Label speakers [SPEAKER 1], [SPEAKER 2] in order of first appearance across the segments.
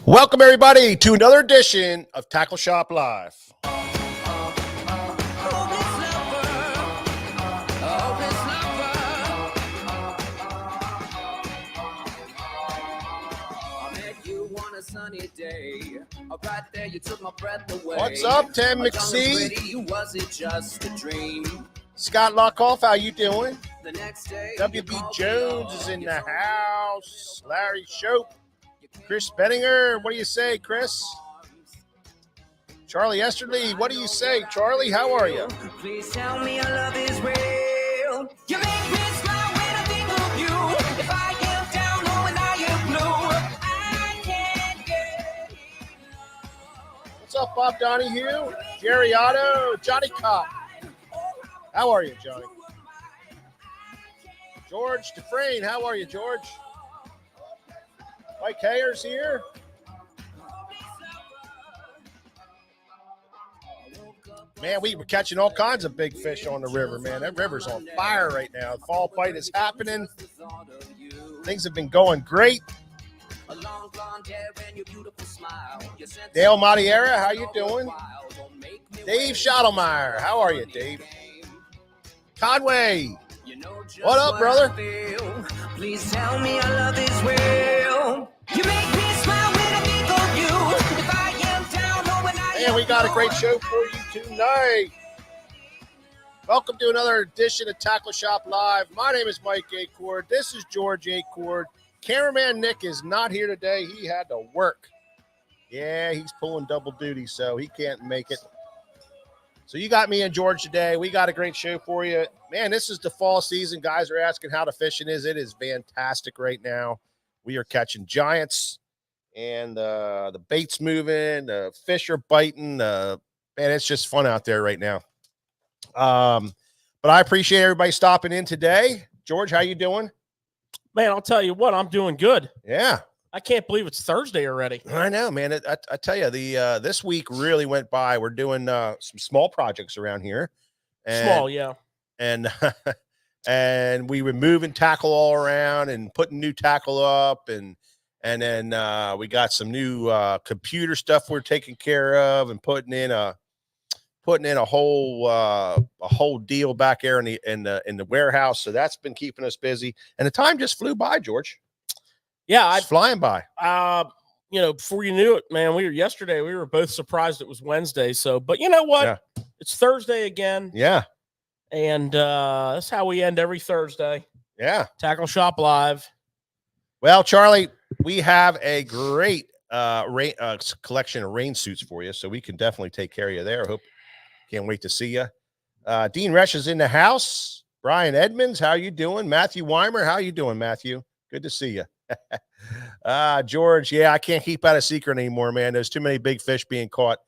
[SPEAKER 1] Welcome, everybody, to another edition of Tackle Shop Live.
[SPEAKER 2] Sunny day. Right there, you took my breath away.
[SPEAKER 1] What's up, Tim McSee?
[SPEAKER 2] Was it just a dream?
[SPEAKER 1] Scott Lockoff, how you doing?
[SPEAKER 2] The next day,
[SPEAKER 1] WB Jones is in the house. Larry Shope. Chris Benninger, what do you say, Chris? Charlie Esterly, what do you say? Charlie, how are you?
[SPEAKER 2] Please tell me your love is real. You make me smile when I think of you. If I am down or when I am blue, I can't get enough.
[SPEAKER 1] What's up, Bob Donahue? Jerry Otto, Johnny Cobb. How are you, Johnny? George Dufresne, how are you, George? Mike Hayer's here. Man, we were catching all kinds of big fish on the river, man. That river's on fire right now. The fall bite is happening. Things have been going great. Dale Matiera, how you doing? Dave Schottlemeyer, how are you, Dave? Conway, what up, brother?
[SPEAKER 2] Please tell me your love is real. You make me smile when I think of you. If I am down or when I am
[SPEAKER 1] Man, we got a great show for you tonight. Welcome to another edition of Tackle Shop Live. My name is Mike Acord. This is George Acord. Cameraman Nick is not here today. He had to work. Yeah, he's pulling double duty, so he can't make it. So you got me and George today. We got a great show for you. Man, this is the fall season. Guys are asking how the fishing is. It is fantastic right now. We are catching giants, and the bait's moving. The fish are biting. Man, it's just fun out there right now. But I appreciate everybody stopping in today. George, how you doing?
[SPEAKER 3] Man, I'll tell you what, I'm doing good.
[SPEAKER 1] Yeah.
[SPEAKER 3] I can't believe it's Thursday already.
[SPEAKER 1] I know, man. I tell you, this week really went by. We're doing some small projects around here.
[SPEAKER 3] Small, yeah.
[SPEAKER 1] And and we were moving tackle all around and putting new tackle up, and then we got some new computer stuff we're taking care of and putting in a whole deal back there in the warehouse. So that's been keeping us busy, and the time just flew by, George.
[SPEAKER 3] Yeah,
[SPEAKER 1] it's flying by.
[SPEAKER 3] Before you knew it, man, yesterday we were both surprised it was Wednesday. So, but you know what?
[SPEAKER 1] Yeah.
[SPEAKER 3] It's Thursday again.
[SPEAKER 1] Yeah.
[SPEAKER 3] And that's how we end every Thursday.
[SPEAKER 1] Yeah.
[SPEAKER 3] Tackle Shop Live.
[SPEAKER 1] Well, Charlie, we have a great collection of rain suits for you, so we can definitely take care of you there. Can't wait to see you. Dean Resch is in the house. Brian Edmonds, how you doing? Matthew Weimer, how you doing, Matthew? Good to see you. George, yeah, I can't keep out a secret anymore, man. There's too many big fish being caught,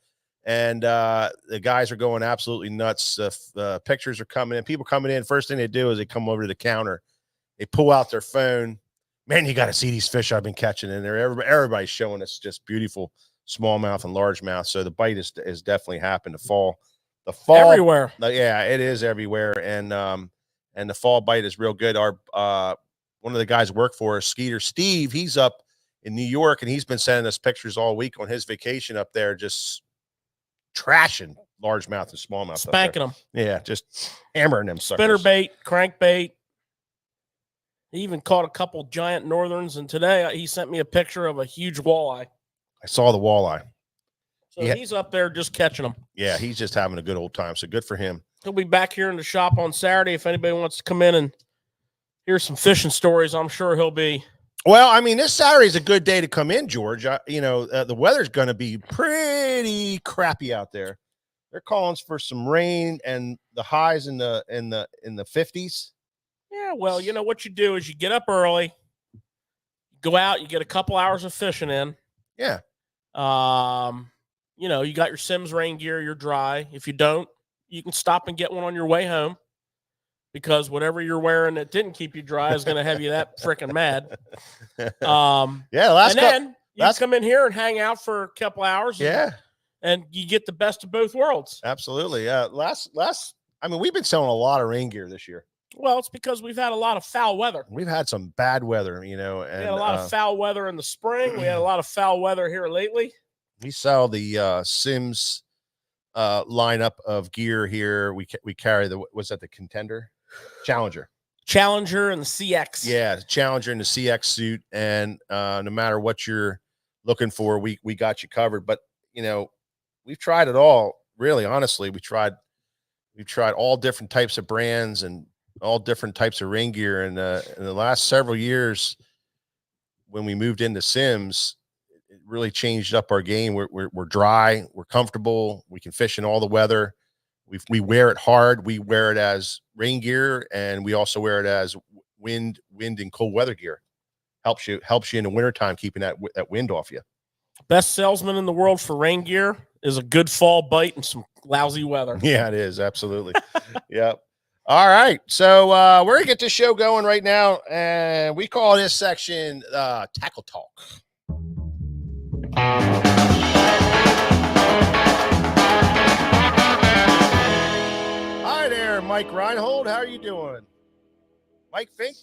[SPEAKER 1] and the guys are going absolutely nuts. Pictures are coming in. People coming in. First thing they do is they come over to the counter. They pull out their phone. Man, you got to see these fish I've been catching in there. Everybody's showing us just beautiful smallmouth and largemouth. So the bite is definitely happened. The fall
[SPEAKER 3] everywhere.
[SPEAKER 1] Yeah, it is everywhere, and the fall bite is real good. Our one of the guys work for us, Skeeter Steve, he's up in New York, and he's been sending us pictures all week on his vacation up there, just trashing largemouth and smallmouth.
[SPEAKER 3] Spanking them.
[SPEAKER 1] Yeah, just hammering them suckers.
[SPEAKER 3] Spinner bait, crankbait. He even caught a couple giant northerns, and today he sent me a picture of a huge walleye.
[SPEAKER 1] I saw the walleye.
[SPEAKER 3] So he's up there just catching them.
[SPEAKER 1] Yeah, he's just having a good old time, so good for him.
[SPEAKER 3] He'll be back here in the shop on Saturday if anybody wants to come in and hear some fishing stories. I'm sure he'll be.
[SPEAKER 1] Well, I mean, this Saturday is a good day to come in, George. The weather's going to be pretty crappy out there. They're calling for some rain and the highs in the 50s.
[SPEAKER 3] Yeah, well, you know what you do is you get up early, go out, you get a couple hours of fishing in.
[SPEAKER 1] Yeah.
[SPEAKER 3] you got your Sims rain gear, you're dry. If you don't, you can stop and get one on your way home, because whatever you're wearing that didn't keep you dry is going to have you that freaking mad.
[SPEAKER 1] Yeah,
[SPEAKER 3] and then you come in here and hang out for a couple hours.
[SPEAKER 1] Yeah,
[SPEAKER 3] and you get the best of both worlds.
[SPEAKER 1] absolutely. Yeah, I mean, we've been selling a lot of rain gear this year.
[SPEAKER 3] Well, it's because we've had a lot of foul weather.
[SPEAKER 1] We've had some bad weather, you know, and
[SPEAKER 3] we had a lot of foul weather in the spring. We had a lot of foul weather here lately.
[SPEAKER 1] We sell the Sims lineup of gear here. We carry the Contender, Challenger
[SPEAKER 3] and the CX.
[SPEAKER 1] Yeah, the Challenger and the CX suit, and no matter what you're looking for, we got you covered. But you know, we've tried it all. Really, honestly, we've tried all different types of brands and all different types of rain gear. And in the last several years, when we moved into Sims, it really changed up our game. We're dry, we're comfortable, we can fish in all the weather. We wear it hard. We wear it as rain gear, and we also wear it as wind and cold weather gear. Helps you in the wintertime, keeping that wind off you.
[SPEAKER 3] Best salesman in the world for rain gear is a good fall bite and some lousy weather.
[SPEAKER 1] Yeah, it is. Absolutely. Yep. All right. So we're going to get this show going right now, and we call this section Tackle Talk. Hi there, Mike Reinhold. How are you doing? Mike Fink?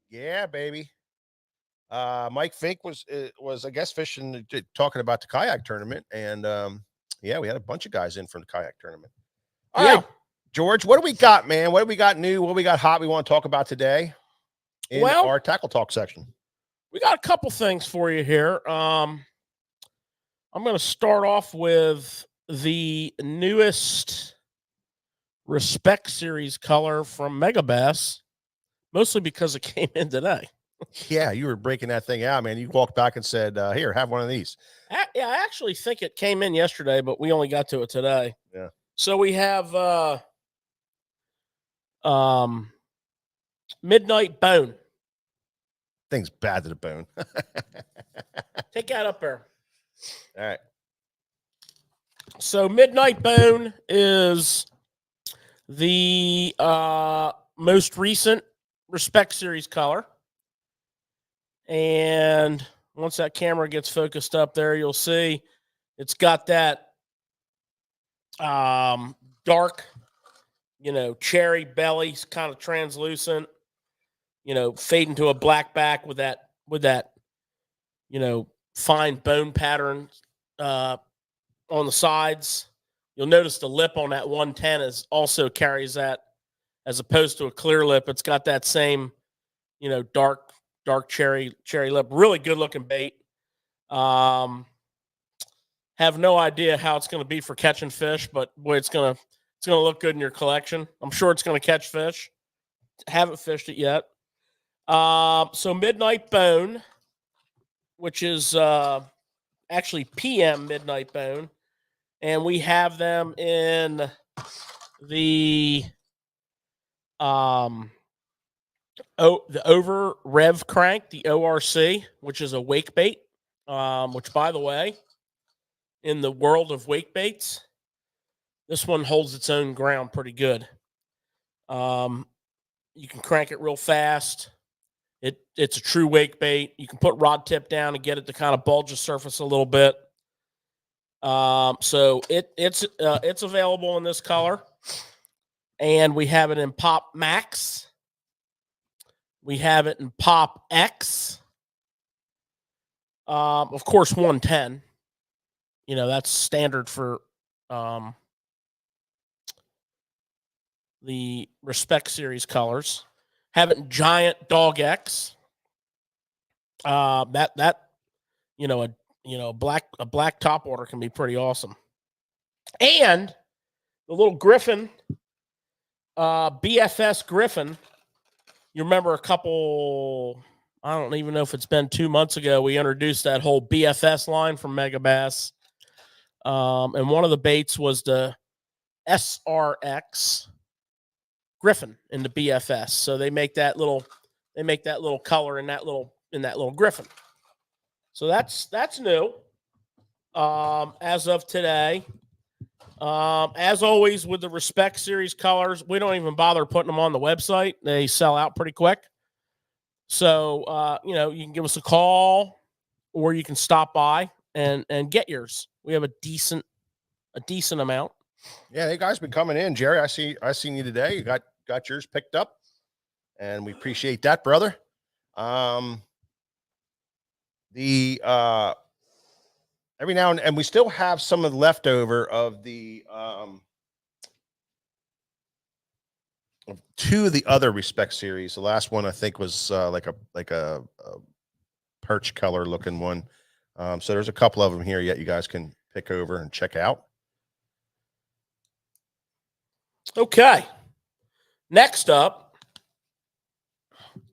[SPEAKER 1] Yeah, baby. Mike Fink was I guess fishing, talking about the kayak tournament, and yeah, we had a bunch of guys in from the kayak tournament. All right, George, what do we got, man? What do we got new? What do we got hot we want to talk about today in our Tackle Talk section?
[SPEAKER 3] We got a couple things for you here. I'm going to start off with the newest Respect Series color from Megabass, mostly because it came in today.
[SPEAKER 1] Yeah, you were breaking that thing out, man. You walked back and said, here, have one of these.
[SPEAKER 3] Yeah, I actually think it came in yesterday, but we only got to it today.
[SPEAKER 1] Yeah.
[SPEAKER 3] So we have Midnight Bone.
[SPEAKER 1] Thing's bad to the bone.
[SPEAKER 3] Take that up there.
[SPEAKER 1] All right.
[SPEAKER 3] So Midnight Bone is the most recent Respect Series color. And once that camera gets focused up there, you'll see it's got that dark, cherry belly, kind of translucent, fading to a black back with that, fine bone pattern on the sides. You'll notice the lip on that 110 also carries that, as opposed to a clear lip. It's got that same, dark cherry lip. Really good looking bait. Have no idea how it's going to be for catching fish, but boy, it's going to look good in your collection. I'm sure it's going to catch fish. Haven't fished it yet. So Midnight Bone, which is actually PM Midnight Bone, and we have them in the over Rev Crank, the ORC, which is a wake bait, which, by the way, in the world of wake baits, this one holds its own ground pretty good. You can crank it real fast. It's a true wake bait. You can put rod tip down and get it to kind of bulge the surface a little bit. So it's available in this color, and we have it in Pop Max. We have it in Pop X. Of course, 110. That's standard for the Respect Series colors. Have it in Giant Dog X. A black top water can be pretty awesome. And the little Griffin, BFS Griffin. You remember I don't even know if it's been 2 months ago, we introduced that whole BFS line from Megabass. And one of the baits was the SRX Griffin in the BFS. So they make that little color in that little Griffin. So that's new. as of today. As always with the Respect Series colors, we don't even bother putting them on the website. They sell out pretty quick. So, you can give us a call or you can stop by and get yours. We have a decent amount.
[SPEAKER 1] Yeah, you guys been coming in, Jerry. I seen you today. You got yours picked up, and we appreciate that, brother. Every now and we still have some of the leftover of the of two of the other Respect Series. The last one I think was like a perch color looking one. So there's a couple of them here yet you guys can pick over and check out.
[SPEAKER 3] Okay. Next up,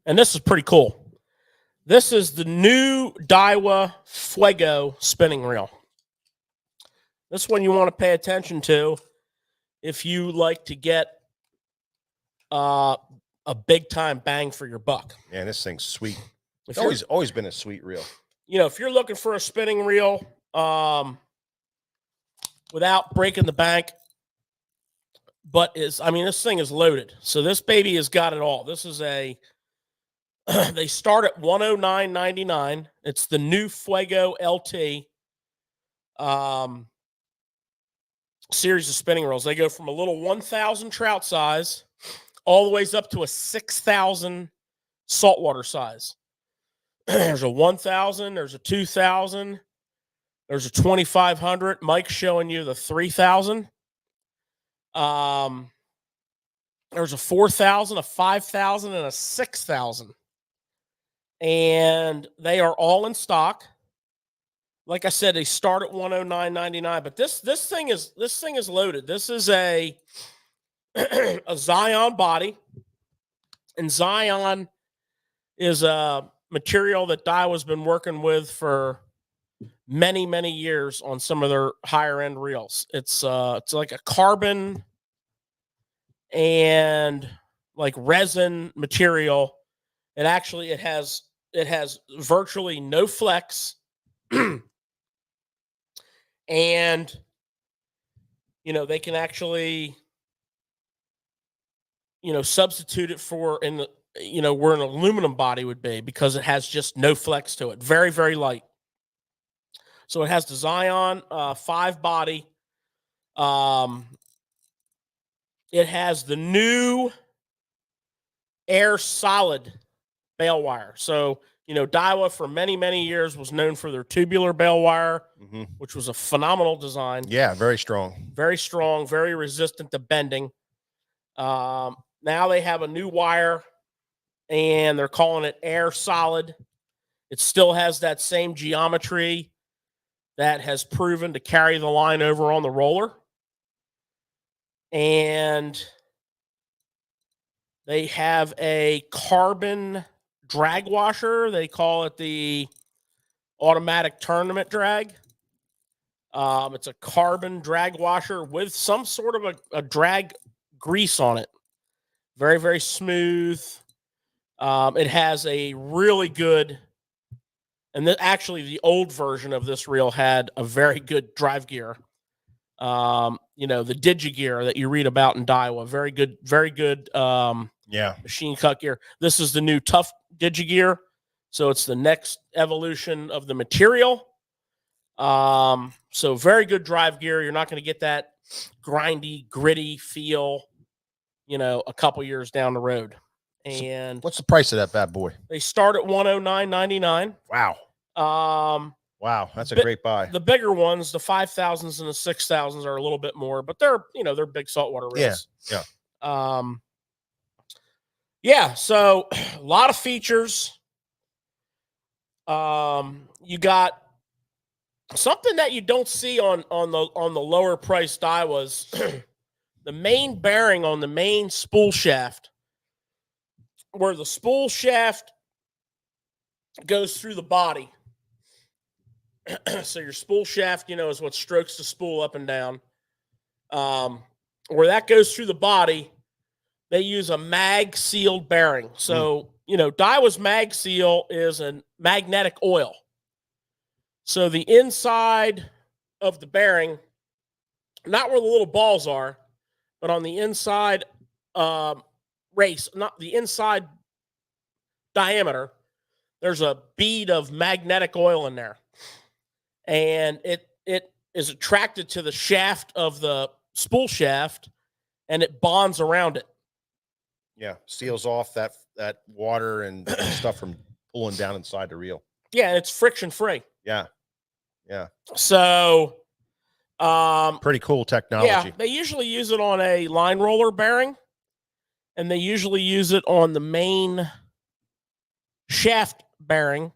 [SPEAKER 3] and this is pretty cool. This is the new Daiwa Fuego spinning reel. This one you want to pay attention to if you like to get a big time bang for your buck.
[SPEAKER 1] Man, this thing's sweet. It's always been a sweet reel.
[SPEAKER 3] If you're looking for a spinning reel without breaking the bank, but this thing is loaded. So this baby has got it all. This is they start at $109.99. It's the new Fuego LT series of spinning reels. They go from a little 1,000 trout size all the way up to a 6,000 saltwater size. There's a 1,000, there's a 2,000, there's a 2,500. Mike's showing you the 3,000. There's a 4,000, a 5,000, and a 6,000. And they are all in stock. Like I said, they start at $109.99. But this thing is loaded. This is a Zion body, and Zion is a material that Daiwa's been working with for many, many years on some of their higher end reels. It's like a carbon and like resin material. It has virtually no flex. And they can actually substitute it for where an aluminum body would be, because it has just no flex to it. Very, very light. So it has the Zion 5 body. It has the new Air Solid bail wire. So, Daiwa for many, many years was known for their tubular bail wire, which was a phenomenal design.
[SPEAKER 1] Yeah, very strong.
[SPEAKER 3] Very strong, very resistant to bending. Now they have a new wire, and they're calling it Air Solid. It still has that same geometry that has proven to carry the line over on the roller. And they have a carbon drag washer. They call it the automatic tournament drag. It's a carbon drag washer with some sort of a drag grease on it. Very, very smooth. It has a really good, and actually the old version of this reel had a very good drive gear. The DigiGear that you read about in Daiwa. Very good, machine cut gear. This is the new Tough DigiGear. So it's the next evolution of the material. So very good drive gear. You're not going to get that grindy, gritty feel, a couple years down the road. And
[SPEAKER 1] what's the price of that bad boy?
[SPEAKER 3] They start at $109.99.
[SPEAKER 1] Wow. Wow, that's a great buy.
[SPEAKER 3] The bigger ones, the 5,000s and the 6,000s, are a little bit more, but they're big saltwater reels. Yeah. So a lot of features. You got something that you don't see on the lower price Daiwas. The main bearing on the main spool shaft, where the spool shaft goes through the body. So your spool shaft, is what strokes the spool up and down. Where that goes through the body, they use a mag sealed bearing. So, Daiwa's mag seal is a magnetic oil. So the inside of the bearing, not where the little balls are, but on the inside race, not the inside diameter, there's a bead of magnetic oil in there. And it is attracted to the shaft of the spool shaft, and it bonds around it.
[SPEAKER 1] Yeah, seals off that water and stuff from pulling down inside the reel.
[SPEAKER 3] Yeah, and it's friction free.
[SPEAKER 1] Yeah.
[SPEAKER 3] So
[SPEAKER 1] Pretty cool technology.
[SPEAKER 3] yeah, they usually use it on a line roller bearing, and they usually use it on the main shaft bearing,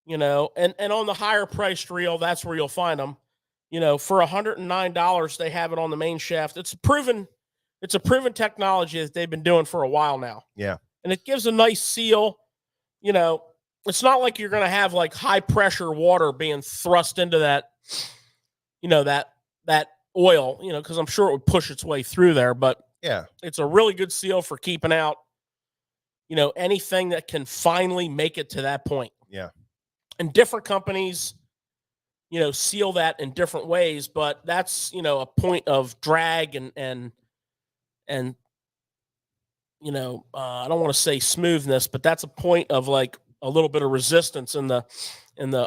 [SPEAKER 3] and on the higher priced reel, that's where you'll find them. For $109, they have it on the main shaft. It's a proven technology that they've been doing for a while now.
[SPEAKER 1] Yeah.
[SPEAKER 3] And it gives a nice seal. It's not like you're going to have like high pressure water being thrust into that, that oil, because I'm sure it would push its way through there. But
[SPEAKER 1] yeah,
[SPEAKER 3] it's a really good seal for keeping out, anything that can finally make it to that point.
[SPEAKER 1] Yeah.
[SPEAKER 3] And different companies, seal that in different ways, but that's, a point of drag and I don't want to say smoothness, but that's a point of like a little bit of resistance in the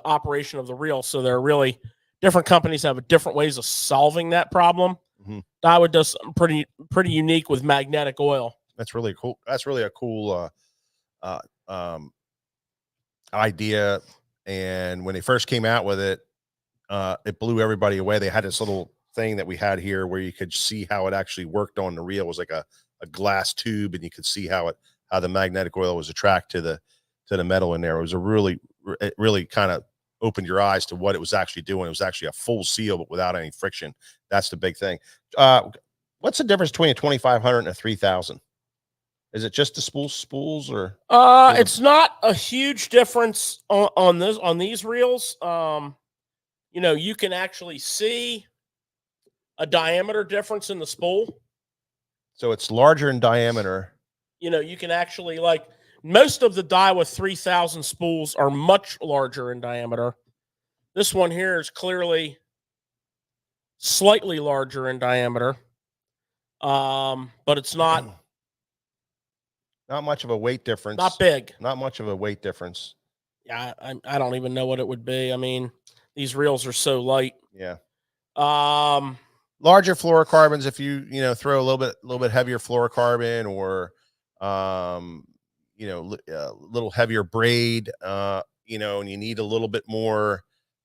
[SPEAKER 3] operation of the reel. So there are really different companies have different ways of solving that problem.
[SPEAKER 1] Mm-hmm.
[SPEAKER 3] Daiwa does something pretty unique with magnetic oil.
[SPEAKER 1] That's really cool. That's really a cool idea. And when they first came out with it, it blew everybody away. They had this little thing that we had here where you could see how it actually worked on the reel. It was like a glass tube, and you could see how the magnetic oil was attracted to the metal in there. It really kind of opened your eyes to what it was actually doing. It was actually a full seal, but without any friction. That's the big thing. What's the difference between a 2500 and a 3000? Is it just the spools or?
[SPEAKER 3] It's not a huge difference on these reels. You can actually see a diameter difference in the spool.
[SPEAKER 1] So it's larger in diameter.
[SPEAKER 3] You can actually, like, most of the Daiwa 3000 spools are much larger in diameter. This one here is clearly slightly larger in diameter. But it's not
[SPEAKER 1] much of a weight difference.
[SPEAKER 3] Not big.
[SPEAKER 1] Not much of a weight difference.
[SPEAKER 3] Yeah, I don't even know what it would be. I mean, these reels are so light.
[SPEAKER 1] Yeah.
[SPEAKER 3] Larger
[SPEAKER 1] fluorocarbons, if you throw a little bit heavier fluorocarbon, or little heavier braid, and you need a little bit more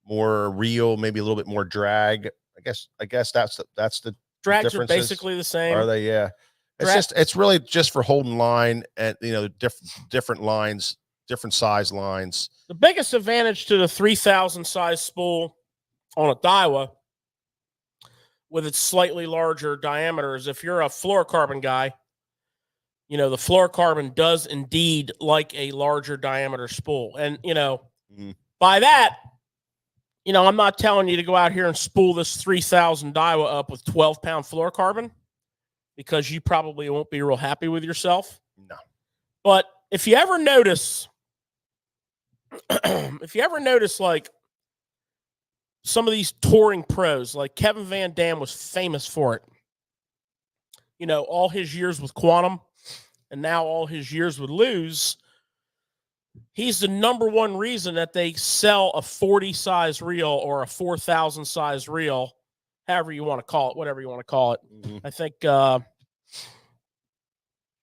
[SPEAKER 1] reel, maybe a little bit more drag. I guess that's the
[SPEAKER 3] drags are basically the same.
[SPEAKER 1] Are they? Yeah. It's really just for holding line at different lines, different size lines.
[SPEAKER 3] The biggest advantage to the 3000 size spool on a Daiwa with its slightly larger diameter is if you're a fluorocarbon guy, the fluorocarbon does indeed like a larger diameter spool. And, by that, I'm not telling you to go out here and spool this 3000 Daiwa up with 12-pound fluorocarbon, because you probably won't be real happy with yourself.
[SPEAKER 1] No.
[SPEAKER 3] But if you ever notice, like some of these touring pros, like Kevin Van Dam was famous for it. All his years with Quantum and now all his years with Lew's, he's the number one reason that they sell a 40 size reel or a 4000 size reel, however you want to call it, whatever you want to call it.
[SPEAKER 1] Mm-hmm.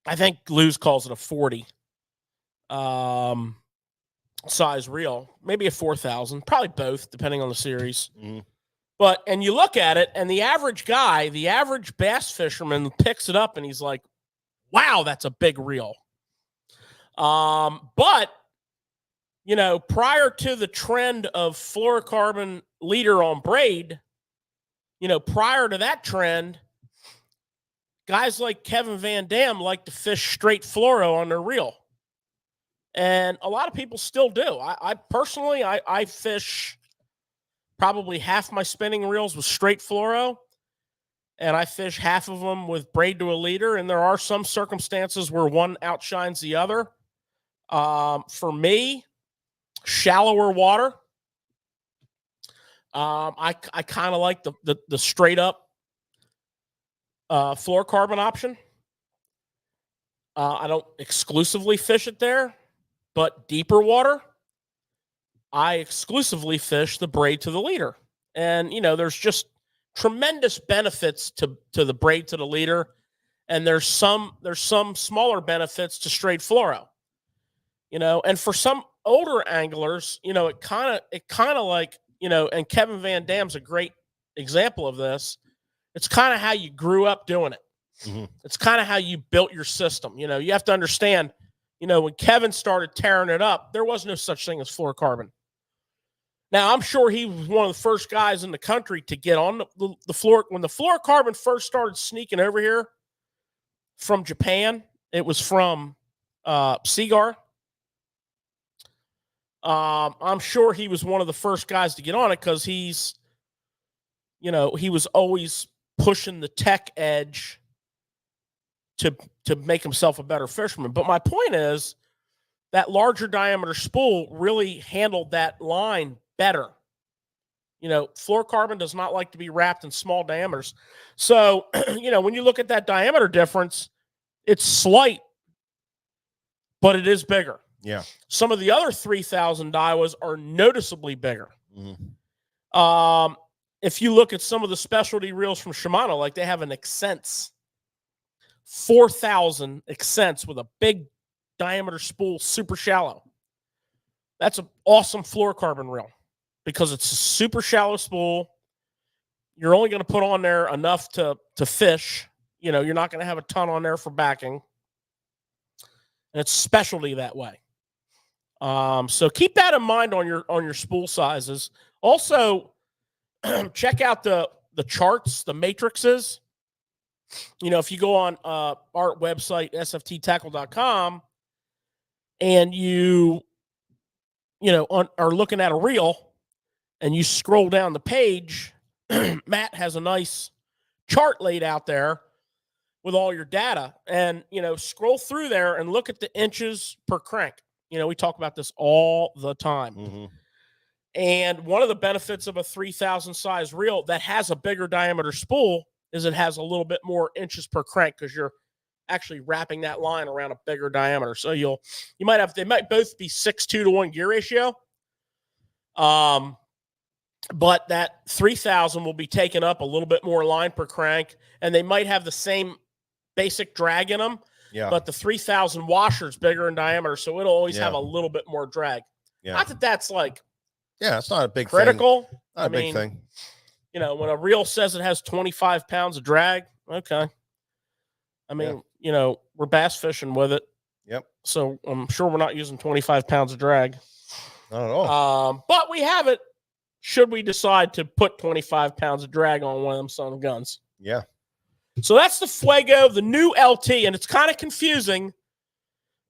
[SPEAKER 3] I think Lew's calls it a 40 size reel, maybe a 4000, probably both, depending on the series.
[SPEAKER 1] Mm-hmm.
[SPEAKER 3] And you look at it, and the average guy, the average bass fisherman, picks it up and he's like, wow, that's a big reel. But prior to the trend of fluorocarbon leader on braid, prior to that trend, guys like Kevin Van Dam like to fish straight fluoro on their reel. And a lot of people still do. I personally fish probably half my spinning reels with straight fluoro, and I fish half of them with braid to a leader. And there are some circumstances where one outshines the other. For me, shallower water, I kind of like the straight up fluorocarbon option. I don't exclusively fish it there, but deeper water, I exclusively fish the braid to the leader. And, there's just tremendous benefits to the braid to the leader. And there's some smaller benefits to straight fluoro, and for some older anglers, it kind of like, and Kevin Van Dam's a great example of this. It's kind of how you grew up doing it.
[SPEAKER 1] Mm-hmm.
[SPEAKER 3] It's kind of how you built your system. You have to understand, when Kevin started tearing it up, there was no such thing as fluorocarbon. Now, I'm sure he was one of the first guys in the country to get on the floor. When the fluorocarbon first started sneaking over here from Japan, it was from Seagar. I'm sure he was one of the first guys to get on it because he was always pushing the tech edge to make himself a better fisherman. But my point is that larger diameter spool really handled that line better. Fluorocarbon does not like to be wrapped in small diameters. So, when you look at that diameter difference, it's slight, but it is bigger.
[SPEAKER 1] Yeah.
[SPEAKER 3] Some of the other 3,000 Daiwas are noticeably bigger.
[SPEAKER 1] Mm-hmm.
[SPEAKER 3] If you look at some of the specialty reels from Shimano, like they have an Accents 4,000 Accents with a big diameter spool, super shallow. That's an awesome fluorocarbon reel because it's a super shallow spool. You're only going to put on there enough to fish. You're not going to have a ton on there for backing. And it's specialty that way. So keep that in mind on your spool sizes. Also, check out the charts, the matrices. If you go on our website, sfttackle.com, and you are looking at a reel and you scroll down the page, Matt has a nice chart laid out there with all your data, and, scroll through there and look at the inches per crank. We talk about this all the time.
[SPEAKER 1] Mm-hmm.
[SPEAKER 3] And one of the benefits of a 3,000 size reel that has a bigger diameter spool is it has a little bit more inches per crank because you're actually wrapping that line around a bigger diameter. So they might both be 6:2 to 1 gear ratio. But that 3,000 will be taking up a little bit more line per crank, and they might have the same basic drag in them.
[SPEAKER 1] Yeah.
[SPEAKER 3] But the 3,000 washer is bigger in diameter, so it'll always have a little bit more drag.
[SPEAKER 1] Yeah.
[SPEAKER 3] Not that that's like
[SPEAKER 1] it's not a big
[SPEAKER 3] critical.
[SPEAKER 1] thing. Not a big thing.
[SPEAKER 3] When a reel says it has 25 pounds of drag, okay. I mean, we're bass fishing with it.
[SPEAKER 1] Yep.
[SPEAKER 3] So I'm sure we're not using 25 pounds of drag.
[SPEAKER 1] Not at all.
[SPEAKER 3] But we have it should we decide to put 25 pounds of drag on one of them son of guns.
[SPEAKER 1] Yeah.
[SPEAKER 3] So that's the Fuego, the new LT, and it's kind of confusing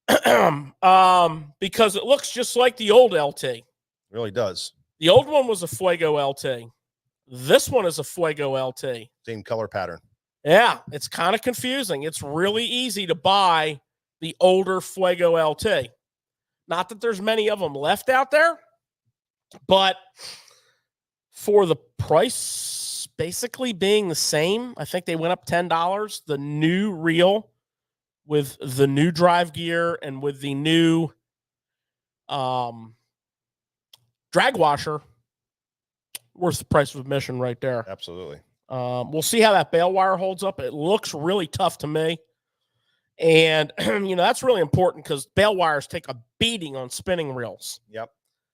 [SPEAKER 3] because it looks just like the old LT. It
[SPEAKER 1] really does.
[SPEAKER 3] The old one was a Fuego LT. This one is a Fuego LT.
[SPEAKER 1] Same color pattern.
[SPEAKER 3] Yeah, it's kind of confusing. It's really easy to buy the older Fuego LT. Not that there's many of them left out there, but for the price basically being the same, I think they went up $10. The new reel with the new drive gear and with the new drag washer, worth the price of admission right there.
[SPEAKER 1] Absolutely.
[SPEAKER 3] We'll see how that bail wire holds up. It looks really tough to me. And, that's really important because bail wires take a beating on spinning reels.
[SPEAKER 1] Yep.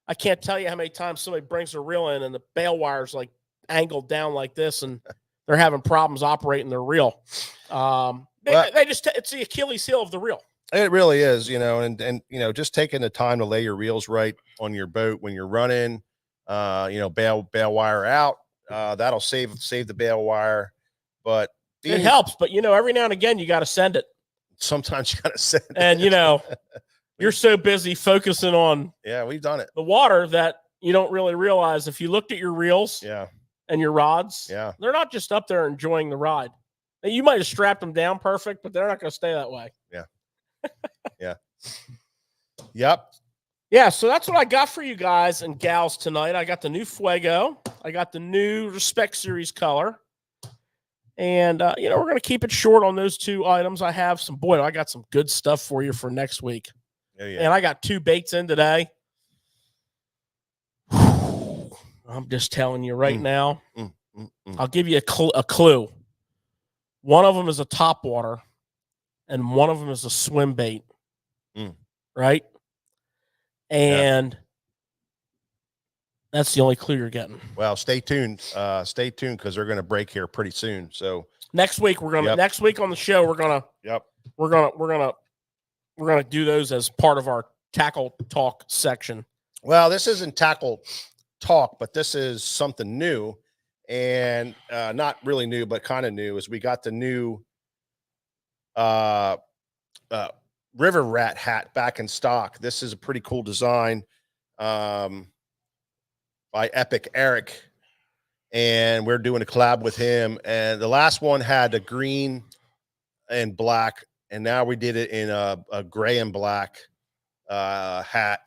[SPEAKER 3] I can't tell you how many times somebody brings a reel in and the bail wire's like angled down like this and they're having problems operating their reel. It's the Achilles heel of the reel.
[SPEAKER 1] It really is, and just taking the time to lay your reels right on your boat when you're running, bail wire out, that'll save the bail wire, but
[SPEAKER 3] it helps. But every now and again you got to send it.
[SPEAKER 1] Sometimes you got to send it.
[SPEAKER 3] And you're so busy focusing on
[SPEAKER 1] we've done it.
[SPEAKER 3] The water that you don't really realize if you looked at your reels and your rods, they're not just up there enjoying the ride. You might have strapped them down perfect, but they're not going to stay that way.
[SPEAKER 1] Yeah. Yeah. Yep.
[SPEAKER 3] Yeah, so that's what I got for you guys and gals tonight. I got the new Fuego. I got the new Respect Series color. And, we're going to keep it short on those two items. I got some good stuff for you for next week.
[SPEAKER 1] Oh, yeah.
[SPEAKER 3] And I got 2 baits in today. I'm just telling you right now. I'll give you a clue. One of them is a top water, and one of them is a swim bait. Right? And that's the only clue you're getting.
[SPEAKER 1] Well, stay tuned. Stay tuned because they're going to break here pretty soon. So
[SPEAKER 3] next week next week on the show we're gonna do those as part of our tackle talk section.
[SPEAKER 1] Well, this isn't tackle talk, but this is something new, and not really new, but kind of new. Is we got the new River Rat hat back in stock. This is a pretty cool design by Epic Eric, and we're doing a collab with him. And the last one had a green and black, and now we did it in a gray and black hat.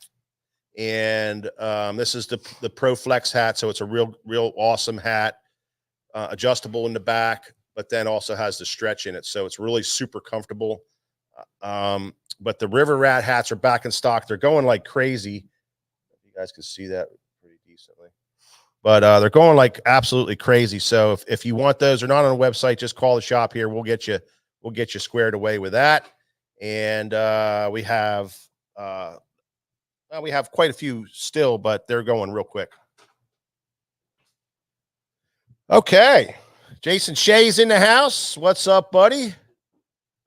[SPEAKER 1] And this is the Pro Flex hat, so it's a real awesome hat, adjustable in the back, but then also has the stretch in it, so it's really super comfortable. But the River Rat hats are back in stock. They're going like crazy. You guys can see that pretty decently, but they're going like absolutely crazy. So if you want those, they're not on the website, just call the shop here. We'll get you squared away with that. And we have quite a few still, but they're going real quick. Okay, Jason Shea's in the house. What's up, buddy?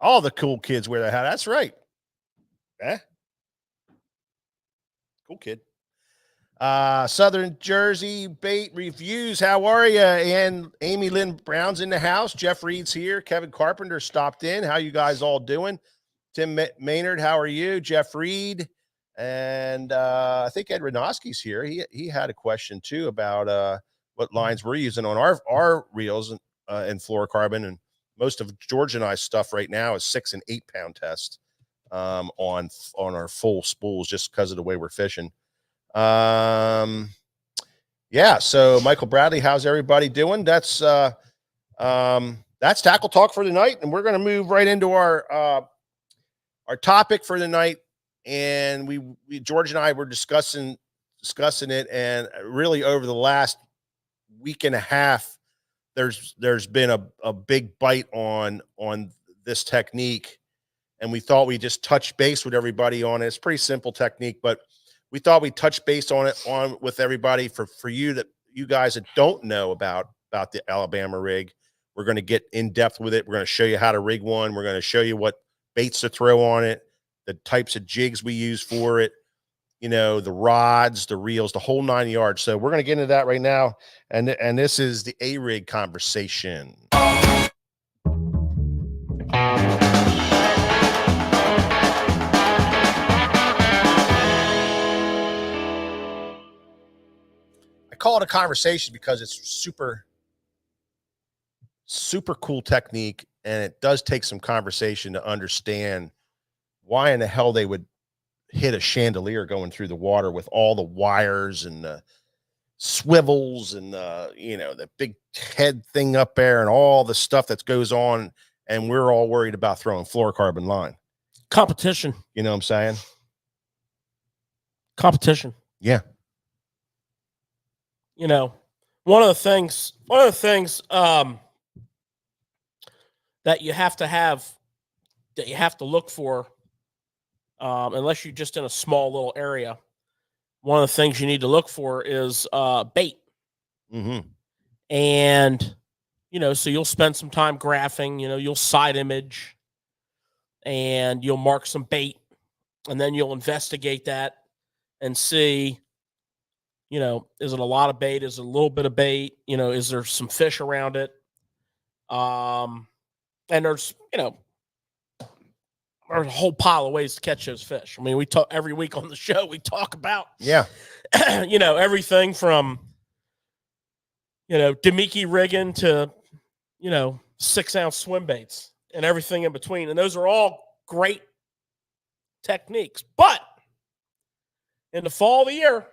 [SPEAKER 1] All the cool kids wear that hat. That's right. Cool kid. Southern Jersey Bait Reviews. How are you? And Amy Lynn Brown's in the house. Jeff Reed's here. Kevin Carpenter stopped in. How you guys all doing? Tim Maynard, how are you? Jeff Reed. And I think Ed Renoski's here. He had a question too about what lines we're using on our reels in fluorocarbon, and most of George and I's stuff right now is 6 and 8 pound test on our full spools, just because of the way we're fishing. So Michael Bradley, how's everybody doing? That's tackle talk for the night, and we're going to move right into our topic for the night. And we George and I were discussing it, and really over the last week and a half, there's been a big bite on this technique, and we thought we'd just touch base with everybody on it. It's a pretty simple technique, but we thought we'd touch base on it with everybody for you guys that don't know about the Alabama rig. We're going to get in depth with it. We're going to show you how to rig one. We're going to show you what baits to throw on it, the types of jigs we use for it, the rods, the reels, the whole 9 yards. So we're going to get into that right now. And this is the A-Rig conversation. I call it a conversation because it's super, super cool technique. And it does take some conversation to understand why in the hell they would hit a chandelier going through the water with all the wires and the swivels and the big head thing up there and all the stuff that goes on. And we're all worried about throwing fluorocarbon line.
[SPEAKER 3] Competition.
[SPEAKER 1] You know what I'm saying?
[SPEAKER 3] Competition.
[SPEAKER 1] Yeah.
[SPEAKER 3] One of the things that you have to look for, unless you're just in a small little area, one of the things you need to look for is bait.
[SPEAKER 1] Mm-hmm.
[SPEAKER 3] And, so you'll spend some time graphing, you'll side image and you'll mark some bait, and then you'll investigate that and see, is it a lot of bait? Is it a little bit of bait? Is there some fish around it? And there's a whole pile of ways to catch those fish. I mean, we talk every week on the show, we talk about, everything from, Demiki rigging to, 6-ounce swim baits and everything in between. And those are all great techniques, but in the fall of the year,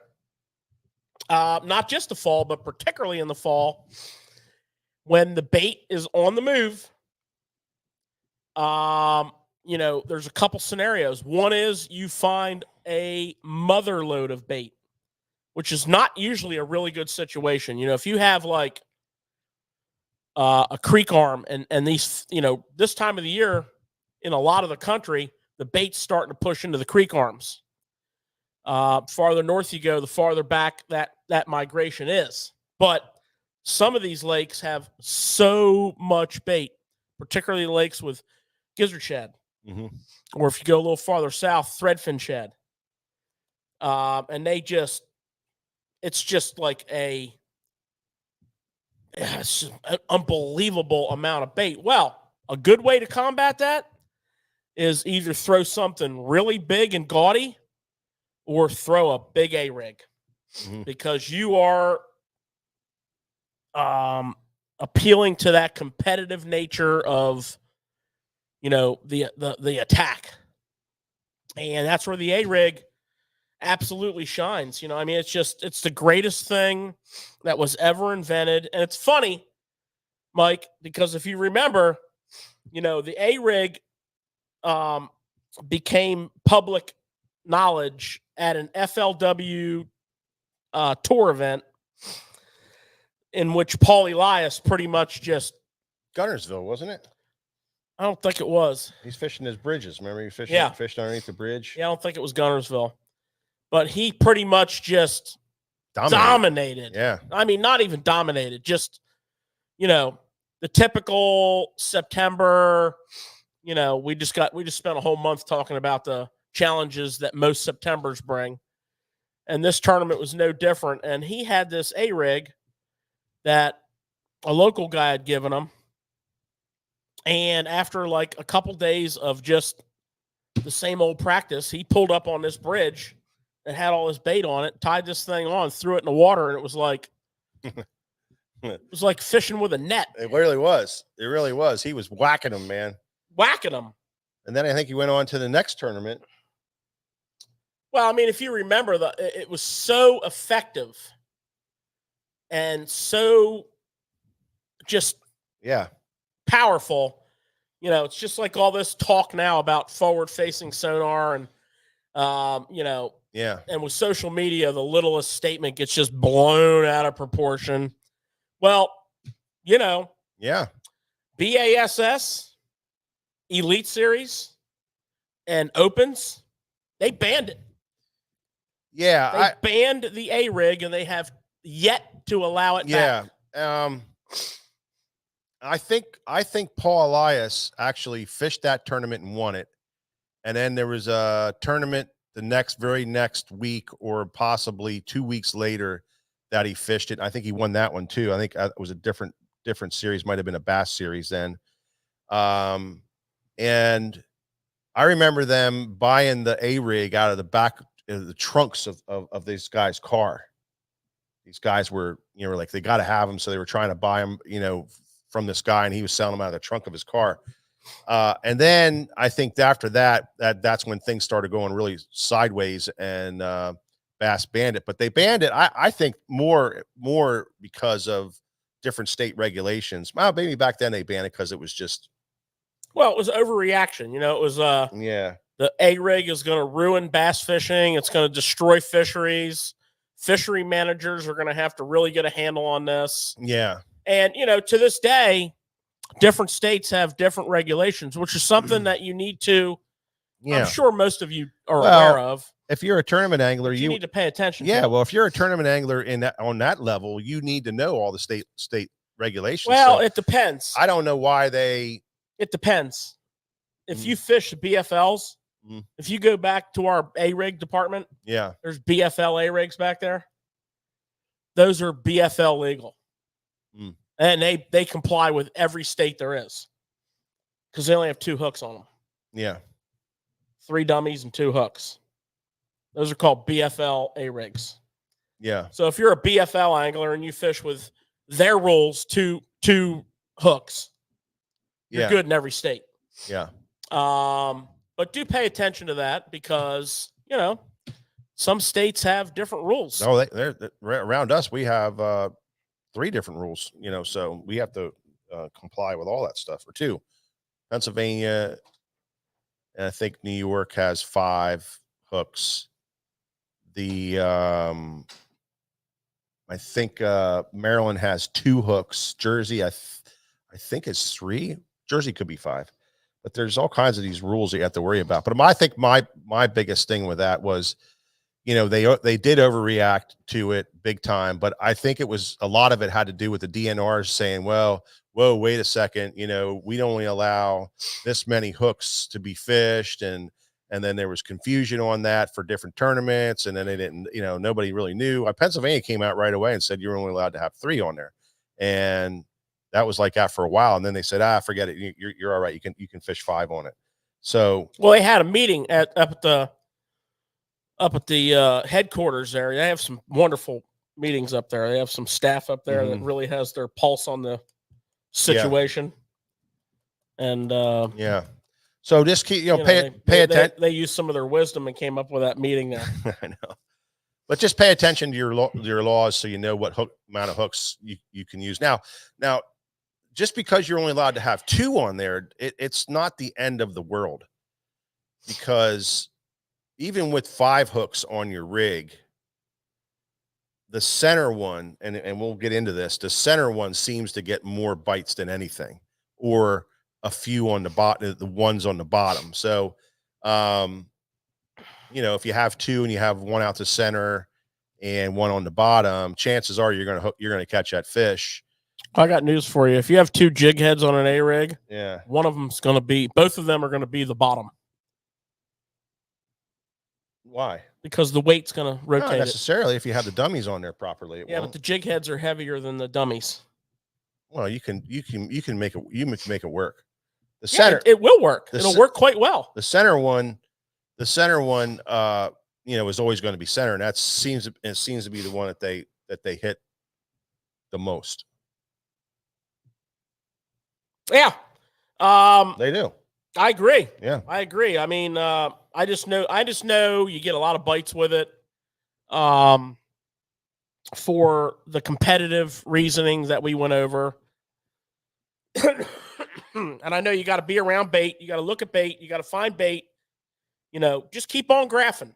[SPEAKER 3] not just the fall, but particularly in the fall, when the bait is on the move, there's a couple scenarios. One is you find a mother load of bait, which is not usually a really good situation. If you have like a creek arm and these, this time of the year in a lot of the country, the bait's starting to push into the creek arms. Farther north you go, the farther back that migration is. But some of these lakes have so much bait, particularly lakes with gizzard shad.
[SPEAKER 1] Mm-hmm.
[SPEAKER 3] Or if you go a little farther south, threadfin shad. And it's just like an unbelievable amount of bait. Well, a good way to combat that is either throw something really big and gaudy or throw a big A-rig, because you are appealing to that competitive nature of, the attack. And that's where the A-rig absolutely shines. It's the greatest thing that was ever invented. And it's funny, Mike, because if you remember, the A-rig became public knowledge at an FLW tour event in which Paul Elias pretty much just...
[SPEAKER 1] Gunnersville, wasn't it?
[SPEAKER 3] I don't think it was.
[SPEAKER 1] He's fishing his bridges. Remember, he fished underneath the bridge?
[SPEAKER 3] Yeah, I don't think it was Gunnersville. But he pretty much just dominated.
[SPEAKER 1] Yeah.
[SPEAKER 3] I mean, not even dominated. Just, the typical September, we just spent a whole month talking about the challenges that most Septembers bring. And this tournament was no different. And he had this A-rig that a local guy had given him. And after like a couple days of just the same old practice, he pulled up on this bridge that had all this bait on it, tied this thing on, threw it in the water, and it was like fishing with a net.
[SPEAKER 1] It really was. It really was. He was whacking them, man.
[SPEAKER 3] Whacking them.
[SPEAKER 1] And then I think he went on to the next tournament.
[SPEAKER 3] Well, I mean, if you remember, it was so effective and so just powerful. It's just like all this talk now about forward-facing sonar and, and with social media, the littlest statement gets just blown out of proportion. Well, BASS, Elite Series, and Opens, they banned it.
[SPEAKER 1] Yeah.
[SPEAKER 3] They banned the A-rig, and they have yet to allow it back.
[SPEAKER 1] I think Paul Elias actually fished that tournament and won it. And then there was a tournament the very next week or possibly 2 weeks later that he fished it. I think he won that one too. I think it was a different series, might have been a bass series then. And I remember them buying the A-rig out of the back of the trunks of this guy's car. These guys were, like they got to have them. So they were trying to buy them, from this guy, and he was selling them out of the trunk of his car. And then I think after that's when things started going really sideways, and Bass banned it. But they banned it, I think, more because of different state regulations. Well, maybe back then they banned it because it was just...
[SPEAKER 3] Well, it was overreaction. It was the A-rig is going to ruin bass fishing. It's going to destroy fisheries. Fishery managers are going to have to really get a handle on this.
[SPEAKER 1] Yeah.
[SPEAKER 3] And, to this day, different states have different regulations, which is something that you need to, I'm sure most of you are aware of.
[SPEAKER 1] If you're a tournament angler,
[SPEAKER 3] you need to pay attention.
[SPEAKER 1] Yeah. Well, if you're a tournament angler on that level, you need to know all the state regulations.
[SPEAKER 3] Well, it depends.
[SPEAKER 1] I don't know why
[SPEAKER 3] it depends. If you fish the BFLs, if you go back to our A-rig department, there's BFL A-rigs back there. Those are BFL legal. And they comply with every state there is, because they only have 2 hooks on them.
[SPEAKER 1] Yeah.
[SPEAKER 3] 3 dummies and 2 hooks. Those are called BFL A-rigs.
[SPEAKER 1] Yeah.
[SPEAKER 3] So if you're a BFL angler and you fish with their rules, two hooks, you're good in every state.
[SPEAKER 1] Yeah.
[SPEAKER 3] But do pay attention to that, because, some states have different rules.
[SPEAKER 1] No, they're around us. We have 3 different rules, so we have to comply with all that stuff, or 2. Pennsylvania, and I think New York has 5 hooks. I think Maryland has 2 hooks. Jersey, I think it's 3. Jersey could be 5, but there's all kinds of these rules that you have to worry about. But I think my biggest thing with that was, they did overreact to it big time, but I think it was a lot of it had to do with the DNRs saying, well, whoa, wait a second, we only allow this many hooks to be fished, and then there was confusion on that for different tournaments, and then they didn't, nobody really knew. Pennsylvania came out right away and said you're only allowed to have 3 on there, and that was like that for a while, and then they said, forget it, you're all right, you can fish 5 on it. So,
[SPEAKER 3] well, they had a meeting up at the headquarters there. They have some wonderful meetings up there. They have some staff up there that really has their pulse on the situation. Yeah. And
[SPEAKER 1] yeah. So just keep, pay attention.
[SPEAKER 3] They used some of their wisdom and came up with that meeting there.
[SPEAKER 1] I know. But just pay attention to your laws, so you know what amount of hooks you can use. Now, just because you're only allowed to have 2 on there, it's not the end of the world, because even with 5 hooks on your rig, the center one, and we'll get into this, the center one seems to get more bites than anything, or a few on the bottom, the ones on the bottom. So, if you have 2 and you have 1 out to center and 1 on the bottom, chances are you're going to catch that fish.
[SPEAKER 3] I got news for you. If you have 2 jig heads on an A rig,
[SPEAKER 1] yeah,
[SPEAKER 3] both of them are going to be the bottom.
[SPEAKER 1] Why?
[SPEAKER 3] Because the weight's going to rotate.
[SPEAKER 1] Not necessarily if you have the dummies on there properly.
[SPEAKER 3] But the jig heads are heavier than the dummies.
[SPEAKER 1] Well, you can make it work. The center,
[SPEAKER 3] it will work. It'll work quite well.
[SPEAKER 1] The center one, is always going to be center, and it seems to be the one that they hit the most.
[SPEAKER 3] Yeah.
[SPEAKER 1] They do.
[SPEAKER 3] I agree.
[SPEAKER 1] Yeah.
[SPEAKER 3] I agree. I mean, I just know you get a lot of bites with it. For the competitive reasoning that we went over. And I know you got to be around bait. You got to look at bait. You got to find bait. Just keep on graphing.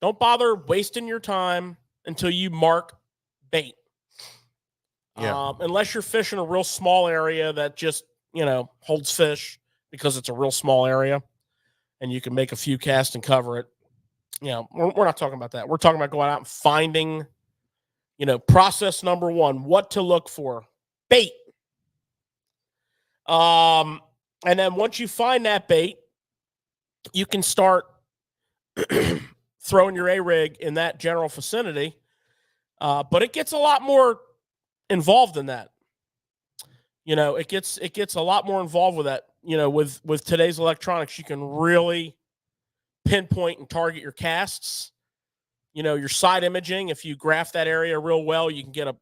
[SPEAKER 3] Don't bother wasting your time until you mark bait.
[SPEAKER 1] Yeah.
[SPEAKER 3] Unless you're fishing a real small area that just, holds fish, because it's a real small area and you can make a few casts and cover it. We're not talking about that. We're talking about going out and finding, process number 1, what to look for: bait. And then once you find that bait, you can start throwing your A-rig in that general vicinity. But it gets a lot more involved than that. It gets a lot more involved with that. With today's electronics, you can really pinpoint and target your casts. Your side imaging, if you graph that area real well, you can get a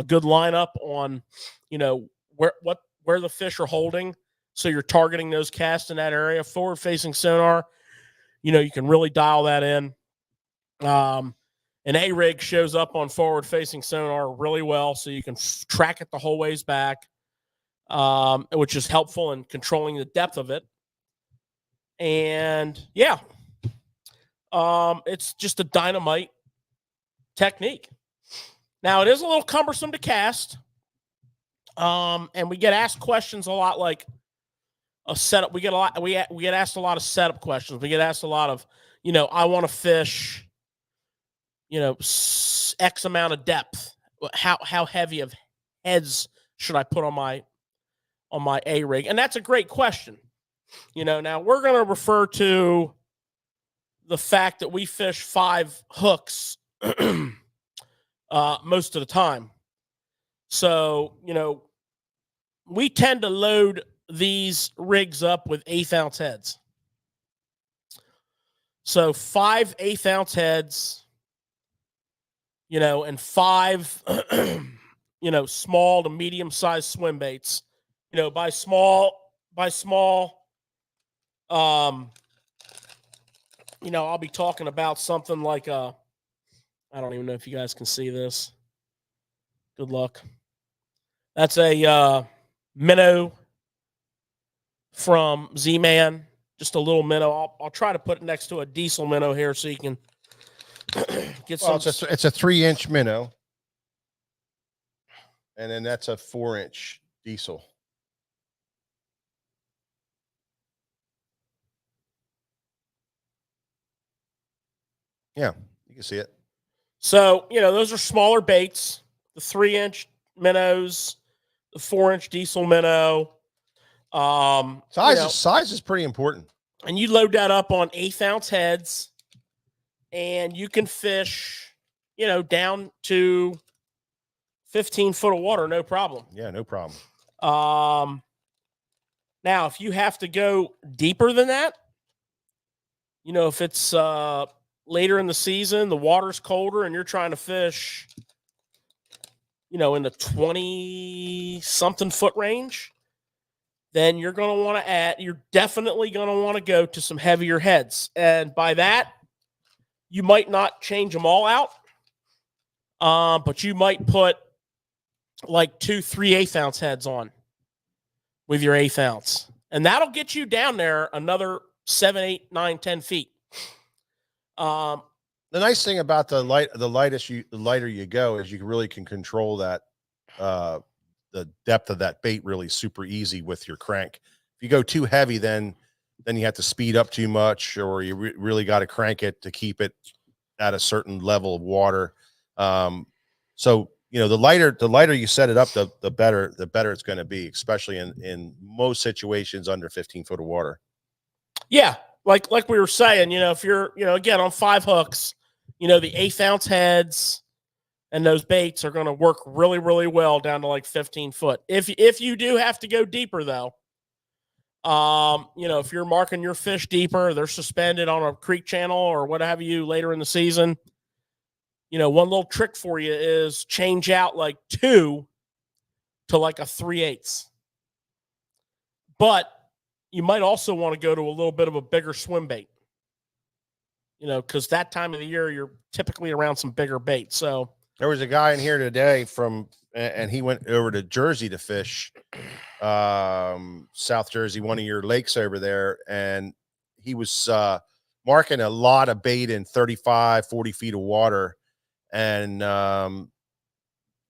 [SPEAKER 3] good lineup on, where the fish are holding. So you're targeting those casts in that area. Forward facing sonar, you can really dial that in. An A-rig shows up on forward facing sonar really well, so you can track it the whole ways back, which is helpful in controlling the depth of it. And it's just a dynamite technique. Now, it is a little cumbersome to cast. And we get asked questions a lot, like a setup. We get asked a lot of setup questions. We get asked a lot of, I want to fish, X amount of depth. How heavy of heads should I put on my A-rig? And that's a great question. Now we're going to refer to the fact that we fish 5 hooks most of the time. So, we tend to load these rigs up with 1/8 ounce heads. So 5 1/8 ounce heads, and 5, small to medium sized swim baits. By small, I'll be talking about something like I don't even know if you guys can see this. Good luck. That's a minnow from Z-Man, just a little minnow. I'll try to put it next to a diesel minnow here so you can get
[SPEAKER 1] Well,
[SPEAKER 3] some.
[SPEAKER 1] it's a 3-inch minnow, and then that's a 4-inch diesel. Yeah, you can see it.
[SPEAKER 3] So, those are smaller baits, the 3-inch minnows, the 4-inch diesel minnow.
[SPEAKER 1] Size is pretty important.
[SPEAKER 3] And you load that up on 1/8 ounce heads, and you can fish, down to 15 foot of water, no problem.
[SPEAKER 1] Yeah, no problem.
[SPEAKER 3] Now, if you have to go deeper than that, if it's later in the season, the water's colder, and you're trying to fish, in the 20-something foot range, then you're going to want to you're definitely going to want to go to some heavier heads. And by that, you might not change them all out, but you might put like 2 3/8 ounce heads on with your 1/8 ounce. And that'll get you down there another 7, 8, 9, 10 feet.
[SPEAKER 1] The nice thing about the lighter you go is you really can control that the depth of that bait really super easy with your crank. If you go too heavy, then you have to speed up too much, or you really got to crank it to keep it at a certain level of water. So the lighter you set it up, the better it's going to be, especially in most situations under 15 foot of water.
[SPEAKER 3] Yeah, like we were saying, if you're again on 5 hooks, the 1/8 ounce heads and those baits are going to work really, really well down to like 15 foot. If you do have to go deeper, though, if you're marking your fish deeper, they're suspended on a creek channel or what have you later in the season. One little trick for you is change out like 2 to like a 3/8. But you might also want to go to a little bit of a bigger swim bait, because that time of the year, you're typically around some bigger bait. So
[SPEAKER 1] there was a guy in here today and he went over to Jersey to fish, South Jersey, one of your lakes over there. And he was marking a lot of bait in 35, 40 feet of water. And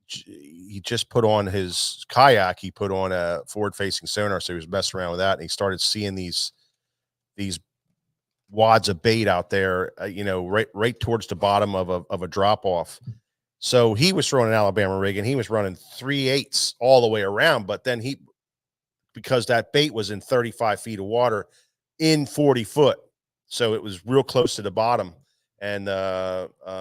[SPEAKER 1] he just put on his kayak. He put on a forward-facing sonar, so he was messing around with that, and he started seeing these wads of bait out there, right towards the bottom of a drop-off. So he was throwing an Alabama rig, and he was running 3/8 all the way around. But then because that bait was in 35 feet of water in 40 foot, so it was real close to the bottom. And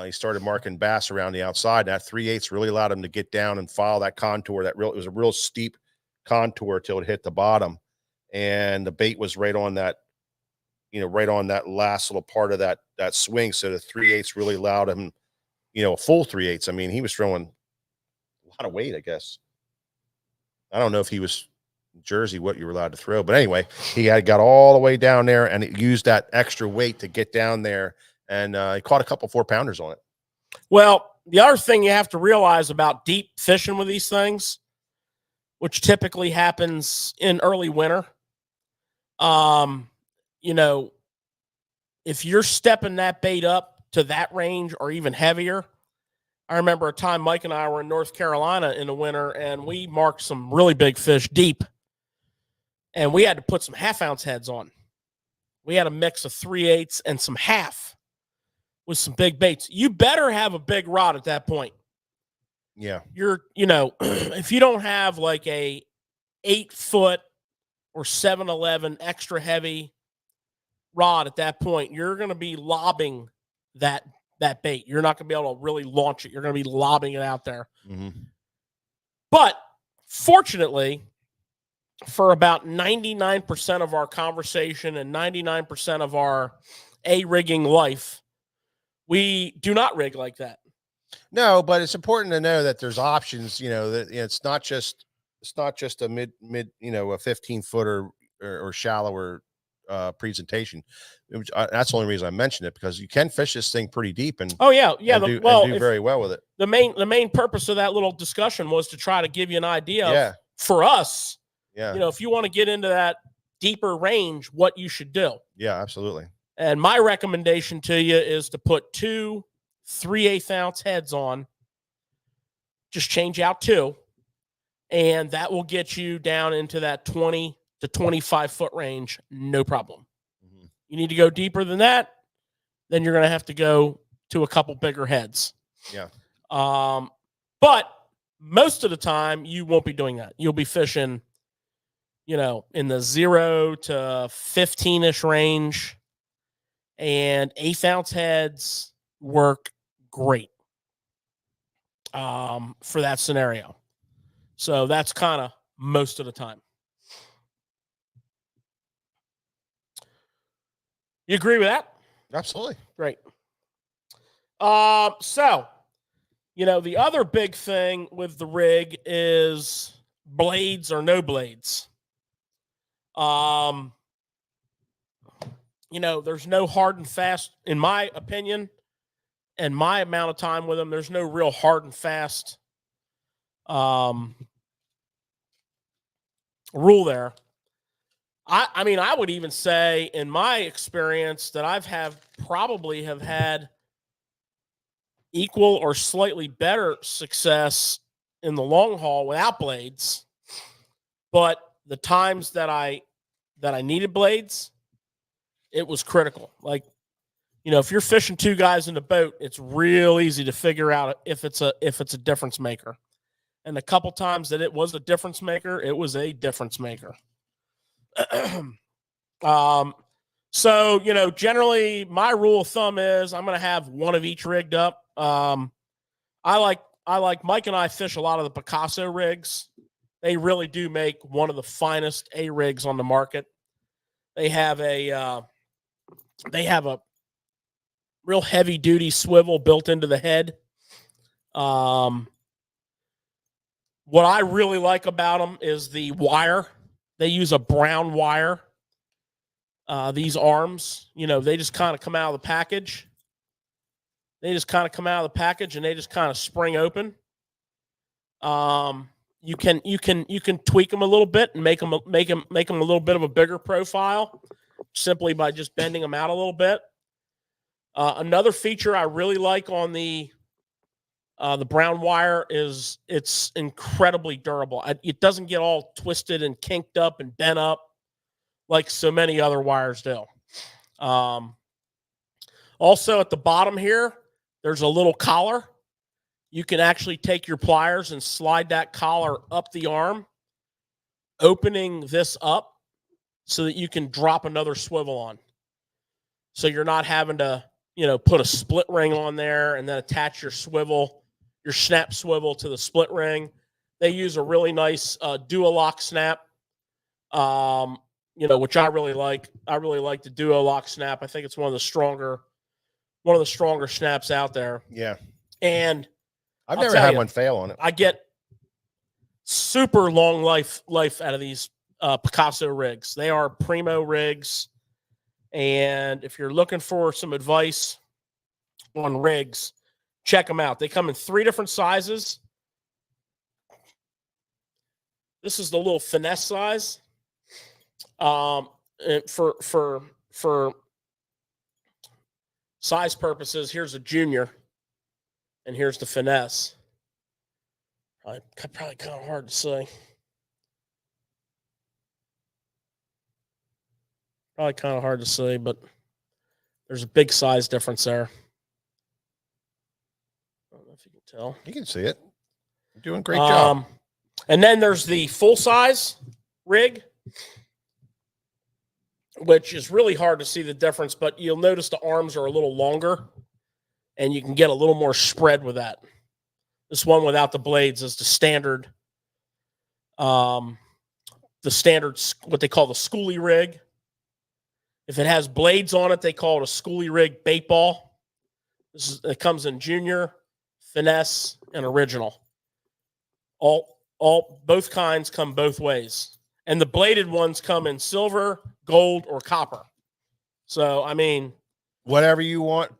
[SPEAKER 1] he started marking bass around the outside. That 3/8 really allowed him to get down and follow that contour. It was a real steep contour till it hit the bottom, and the bait was right on that, right on that last little part of that swing. So the 3/8 really allowed him, a full 3/8. I mean, he was throwing a lot of weight, I guess. I don't know if he was in Jersey what you were allowed to throw, but anyway, he got all the way down there and it used that extra weight to get down there. And he caught a couple 4-pounders on it.
[SPEAKER 3] Well, the other thing you have to realize about deep fishing with these things, which typically happens in early winter, if you're stepping that bait up to that range or even heavier, I remember a time Mike and I were in North Carolina in the winter, and we marked some really big fish deep, and we had to put some 1/2 ounce heads on. We had a mix of 3/8 and some 1/2. With some big baits. You better have a big rod at that point.
[SPEAKER 1] Yeah.
[SPEAKER 3] If you don't have like a 8 foot or 7-11 extra heavy rod at that point, you're going to be lobbing that bait. You're not going to be able to really launch it. You're going to be lobbing it out there.
[SPEAKER 1] Mm-hmm.
[SPEAKER 3] But fortunately, for about 99% of our conversation and 99% of our rigging life, we do not rig like that.
[SPEAKER 1] No, but it's important to know that there's options, that it's not just a mid, a 15 footer or shallower presentation. That's the only reason I mentioned it, because you can fish this thing pretty deep and
[SPEAKER 3] Oh yeah.
[SPEAKER 1] and do very well with it.
[SPEAKER 3] The main purpose of that little discussion was to try to give you an idea of, for us,
[SPEAKER 1] Yeah.
[SPEAKER 3] if you want to get into that deeper range, what you should do.
[SPEAKER 1] Yeah, absolutely.
[SPEAKER 3] And my recommendation to you is to put 2 3/8 ounce heads on. Just change out 2, and that will get you down into that 20 to 25 foot range, no problem.
[SPEAKER 1] Mm-hmm.
[SPEAKER 3] You need to go deeper than that, then you're going to have to go to a couple bigger heads.
[SPEAKER 1] Yeah.
[SPEAKER 3] But most of the time, you won't be doing that. You'll be fishing, in the 0 to 15-ish range, and 1/8 ounce heads work great for that scenario. So that's kind of most of the time. You agree with that?
[SPEAKER 1] Absolutely.
[SPEAKER 3] Great. So, the other big thing with the rig is blades or no blades. There's no hard and fast, in my opinion, and my amount of time with them, there's no real hard and fast rule there. I would even say, in my experience, that probably have had equal or slightly better success in the long haul without blades. But the times that I needed blades, it was critical. Like, if you're fishing 2 guys in the boat, it's real easy to figure out if it's a difference maker. And the couple times that it was a difference maker, it was a difference maker. So, generally my rule of thumb is I'm going to have one of each rigged up. I like Mike and I fish a lot of the Picasso rigs. They really do make one of the finest A rigs on the market. They have a real heavy duty swivel built into the head. What I really like about them is the wire. They use a brown wire. These arms, they just kind of come out of the package. And they just kind of spring open. You can tweak them a little bit and make them a little bit of a bigger profile simply by just bending them out a little bit. Another feature I really like on the brown wire is it's incredibly durable. It doesn't get all twisted and kinked up and bent up like so many other wires do. Also at the bottom here, there's a little collar. You can actually take your pliers and slide that collar up the arm, opening this up so that you can drop another swivel on. So you're not having to, put a split ring on there and then attach your snap swivel to the split ring. They use a really nice Duo-Lock snap, which I really like. I really like the Duo-Lock snap. I think it's one of the stronger snaps out there.
[SPEAKER 1] Yeah.
[SPEAKER 3] And
[SPEAKER 1] I've never had one fail on it.
[SPEAKER 3] I get super long life out of these Picasso rigs. They are primo rigs. And if you're looking for some advice on rigs, check them out. They come in 3 different sizes. This is the little finesse size. For size purposes, here's a junior, and here's the finesse. Probably kind of hard to say. Probably kind of hard to say, but there's a big size difference there. I don't know if you can tell.
[SPEAKER 1] You can see it. You're doing a great job.
[SPEAKER 3] And then there's the full size rig, which is really hard to see the difference, but you'll notice the arms are a little longer and you can get a little more spread with that. This one without the blades is the standard, what they call the schoolie rig. If it has blades on it, they call it a schoolie rig bait ball. It comes in junior, finesse, and original. Both kinds come both ways. And the bladed ones come in silver, gold, or copper. So, I mean,
[SPEAKER 1] Whatever you want.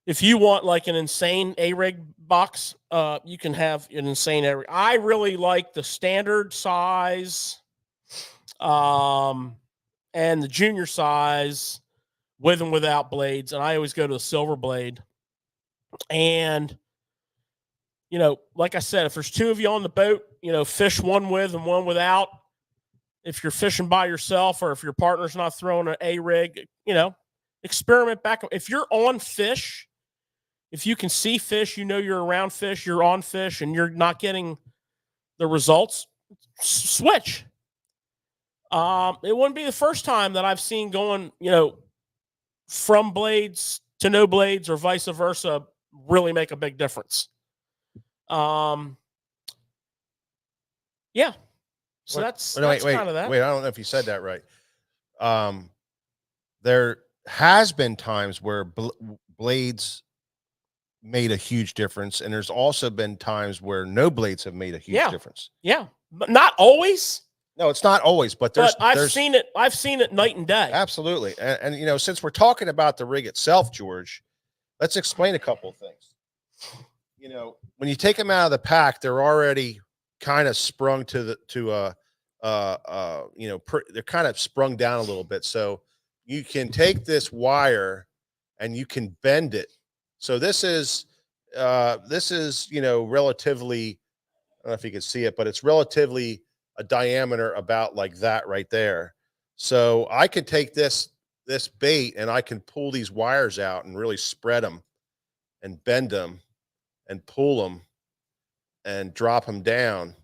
[SPEAKER 3] if you want like an insane A-Rig box, you can have an insane A-Rig. I really like the standard size and the junior size with and without blades. And I always go to the silver blade. And, you know, like I said, if there's two of you on the boat, you know, fish one with and one without. If you're fishing by yourself or if your partner's not throwing an A-Rig, you know, experiment back. If you're on fish, if you can see fish, you know you're around fish, you're on fish, and you're not getting the results, switch. It wouldn't be the first time that I've seen going, you know, from blades to no blades or vice versa really make a big difference. Yeah. So that's kind of that.
[SPEAKER 1] Wait, I don't know if you said that right. There has been times where blades made a huge difference, and there's also been times where no blades have made a huge difference.
[SPEAKER 3] Yeah, but not always.
[SPEAKER 1] No, it's not always, but
[SPEAKER 3] I've seen it. I've seen it night and day.
[SPEAKER 1] Absolutely. And you know, since we're talking about the rig itself, George, let's explain a couple of things. You know, when you take them out of the pack, they're already kind of sprung they're kind of sprung down a little bit. So you can take this wire and you can bend it. So this is, you know, relatively, I don't know if you can see it, but it's relatively a diameter about like that right there. So I could take this bait and I can pull these wires out and really spread them and bend them and pull them and drop them down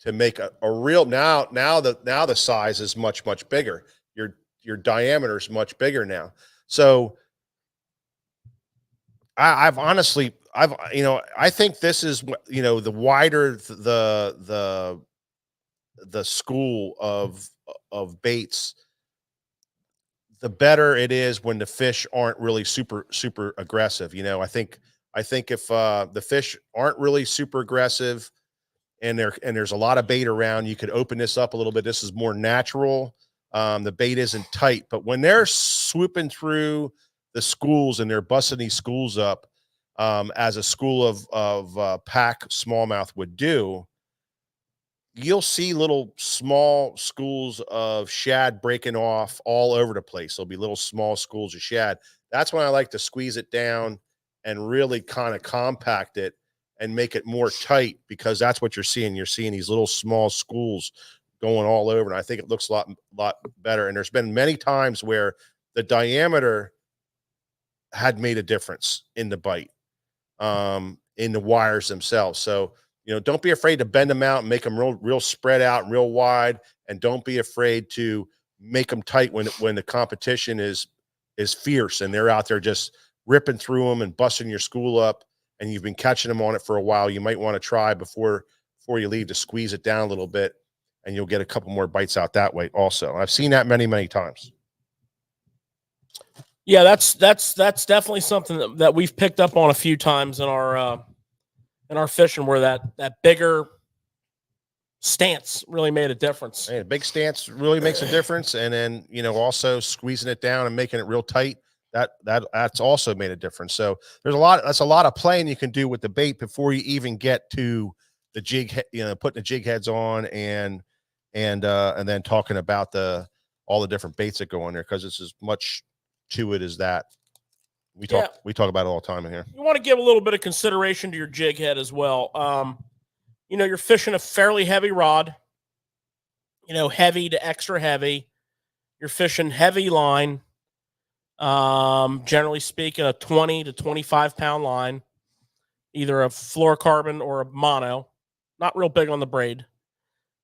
[SPEAKER 1] to make a real, now the size is much bigger. Your diameter is much bigger now. So I've honestly, I think this is, you know, the wider the school of baits, the better it is when the fish aren't really super aggressive. You know, I think if the fish aren't really super aggressive and there's a lot of bait around, you could open this up a little bit. This is more natural. The bait isn't tight, but when they're swooping through the schools and they're busting these schools up, as a school of pack smallmouth would do, you'll see little small schools of shad breaking off all over the place. There'll be little small schools of shad. That's when I like to squeeze it down and really kind of compact it and make it more tight, because that's what you're seeing. You're seeing these little small schools going all over. And I think it looks a lot better. And there's been many times where the diameter had made a difference in the bite, in the wires themselves. So, you know, don't be afraid to bend them out and make them real spread out and real wide. And don't be afraid to make them tight when the competition is fierce and they're out there just ripping through them and busting your school up, and you've been catching them on it for a while. You might want to try before you leave to squeeze it down a little bit, and you'll get a couple more bites out that way also. I've seen that many times.
[SPEAKER 3] Yeah, that's definitely something that we've picked up on a few times in our fishing, where that bigger stance really made a difference.
[SPEAKER 1] Hey, a big stance really makes a difference. And then, you know, also squeezing it down and making it real tight, that's also made a difference. So that's a lot of playing you can do with the bait before you even get to the jig, you know, putting the jig heads on and then talking about all the different baits that go on there, because it's as much to it as that. We talk about it all the time in here.
[SPEAKER 3] You want to give a little bit of consideration to your jig head as well. You know, you're fishing a fairly heavy rod, you know, heavy to extra heavy. You're fishing heavy line. Generally speaking, a 20 to 25 pound line, either a fluorocarbon or a mono. Not real big on the braid.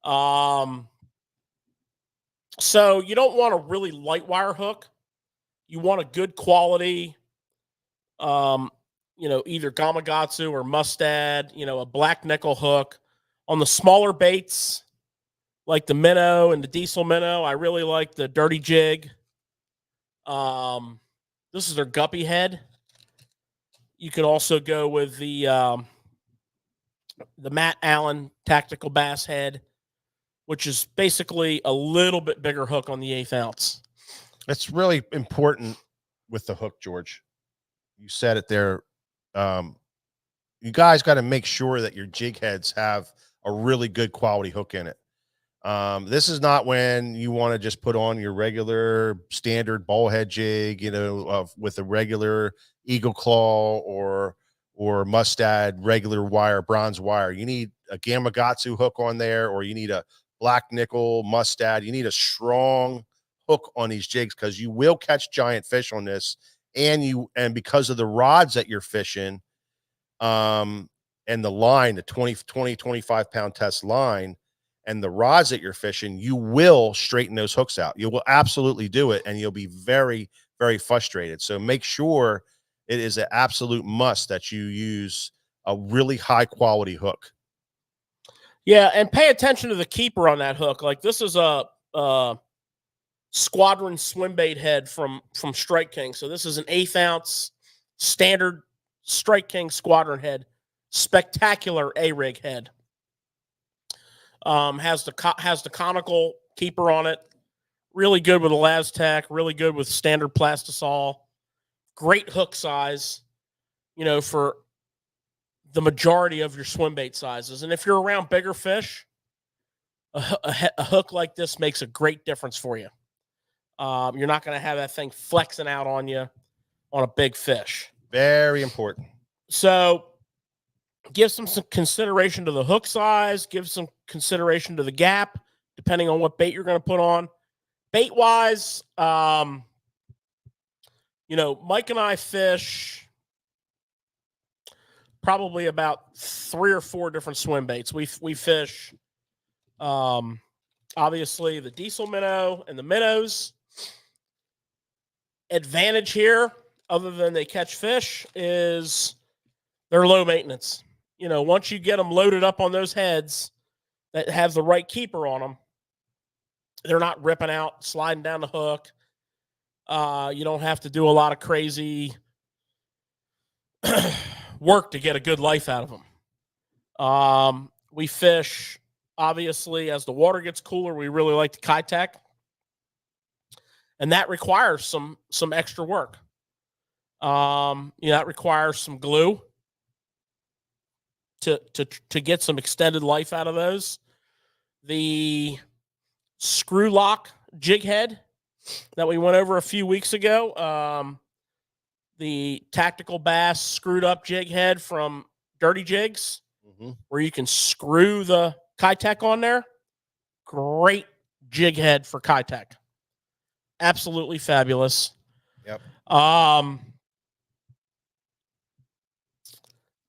[SPEAKER 3] So you don't want a really light wire hook. You want a good quality, you know, either Gamakatsu or Mustad, you know, a black nickel hook. On the smaller baits, like the minnow and the diesel minnow, I really like the Dirty Jig. This is their guppy head. You could also go with the Matt Allen tactical bass head, which is basically a little bit bigger hook on the 1/8 ounce.
[SPEAKER 1] It's really important with the hook, George. You said it there. You guys got to make sure that your jig heads have a really good quality hook in it. This is not when you want to just put on your regular standard ball head jig, with a regular eagle claw or Mustad regular wire, bronze wire. You need a Gamakatsu hook on there, or you need a black nickel Mustad. You need a strong hook on these jigs, because you will catch giant fish on this, and because of the rods that you're fishing, and the line, the 25 pound test line, and the rods that you're fishing, you will straighten those hooks out. You will absolutely do it, and you'll be very, very frustrated. So make sure it is an absolute must that you use a really high quality hook.
[SPEAKER 3] Yeah, and pay attention to the keeper on that hook. Like, this is a Squadron swim bait head from Strike King. So this is an 1/8 ounce standard Strike King Squadron head. Spectacular A-rig head. Has the conical keeper on it. Really good with Elastec. Really good with standard Plastisol. Great hook size, for the majority of your swim bait sizes. And if you're around bigger fish, a hook like this makes a great difference for you. You're not going to have that thing flexing out on you on a big fish.
[SPEAKER 1] Very important.
[SPEAKER 3] So give some consideration to the hook size. Give some consideration to the gap, depending on what bait you're going to put on. Bait-wise, Mike and I fish probably about 3 or 4 different swim baits. We fish, obviously, the diesel minnow and the minnows. Advantage here, other than they catch fish, is they're low maintenance. Once you get them loaded up on those heads that have the right keeper on them, they're not ripping out, sliding down the hook. You don't have to do a lot of crazy work to get a good life out of them. We fish, obviously, as the water gets cooler, we really like the Keitech. And that requires some extra work. That requires some glue to get some extended life out of those. The screw lock jig head that we went over a few weeks ago, the Tactical Bass screwed up jig head from Dirty Jigs, where you can screw the Keitech on there. Great jig head for Keitech. Absolutely fabulous.
[SPEAKER 1] Yep.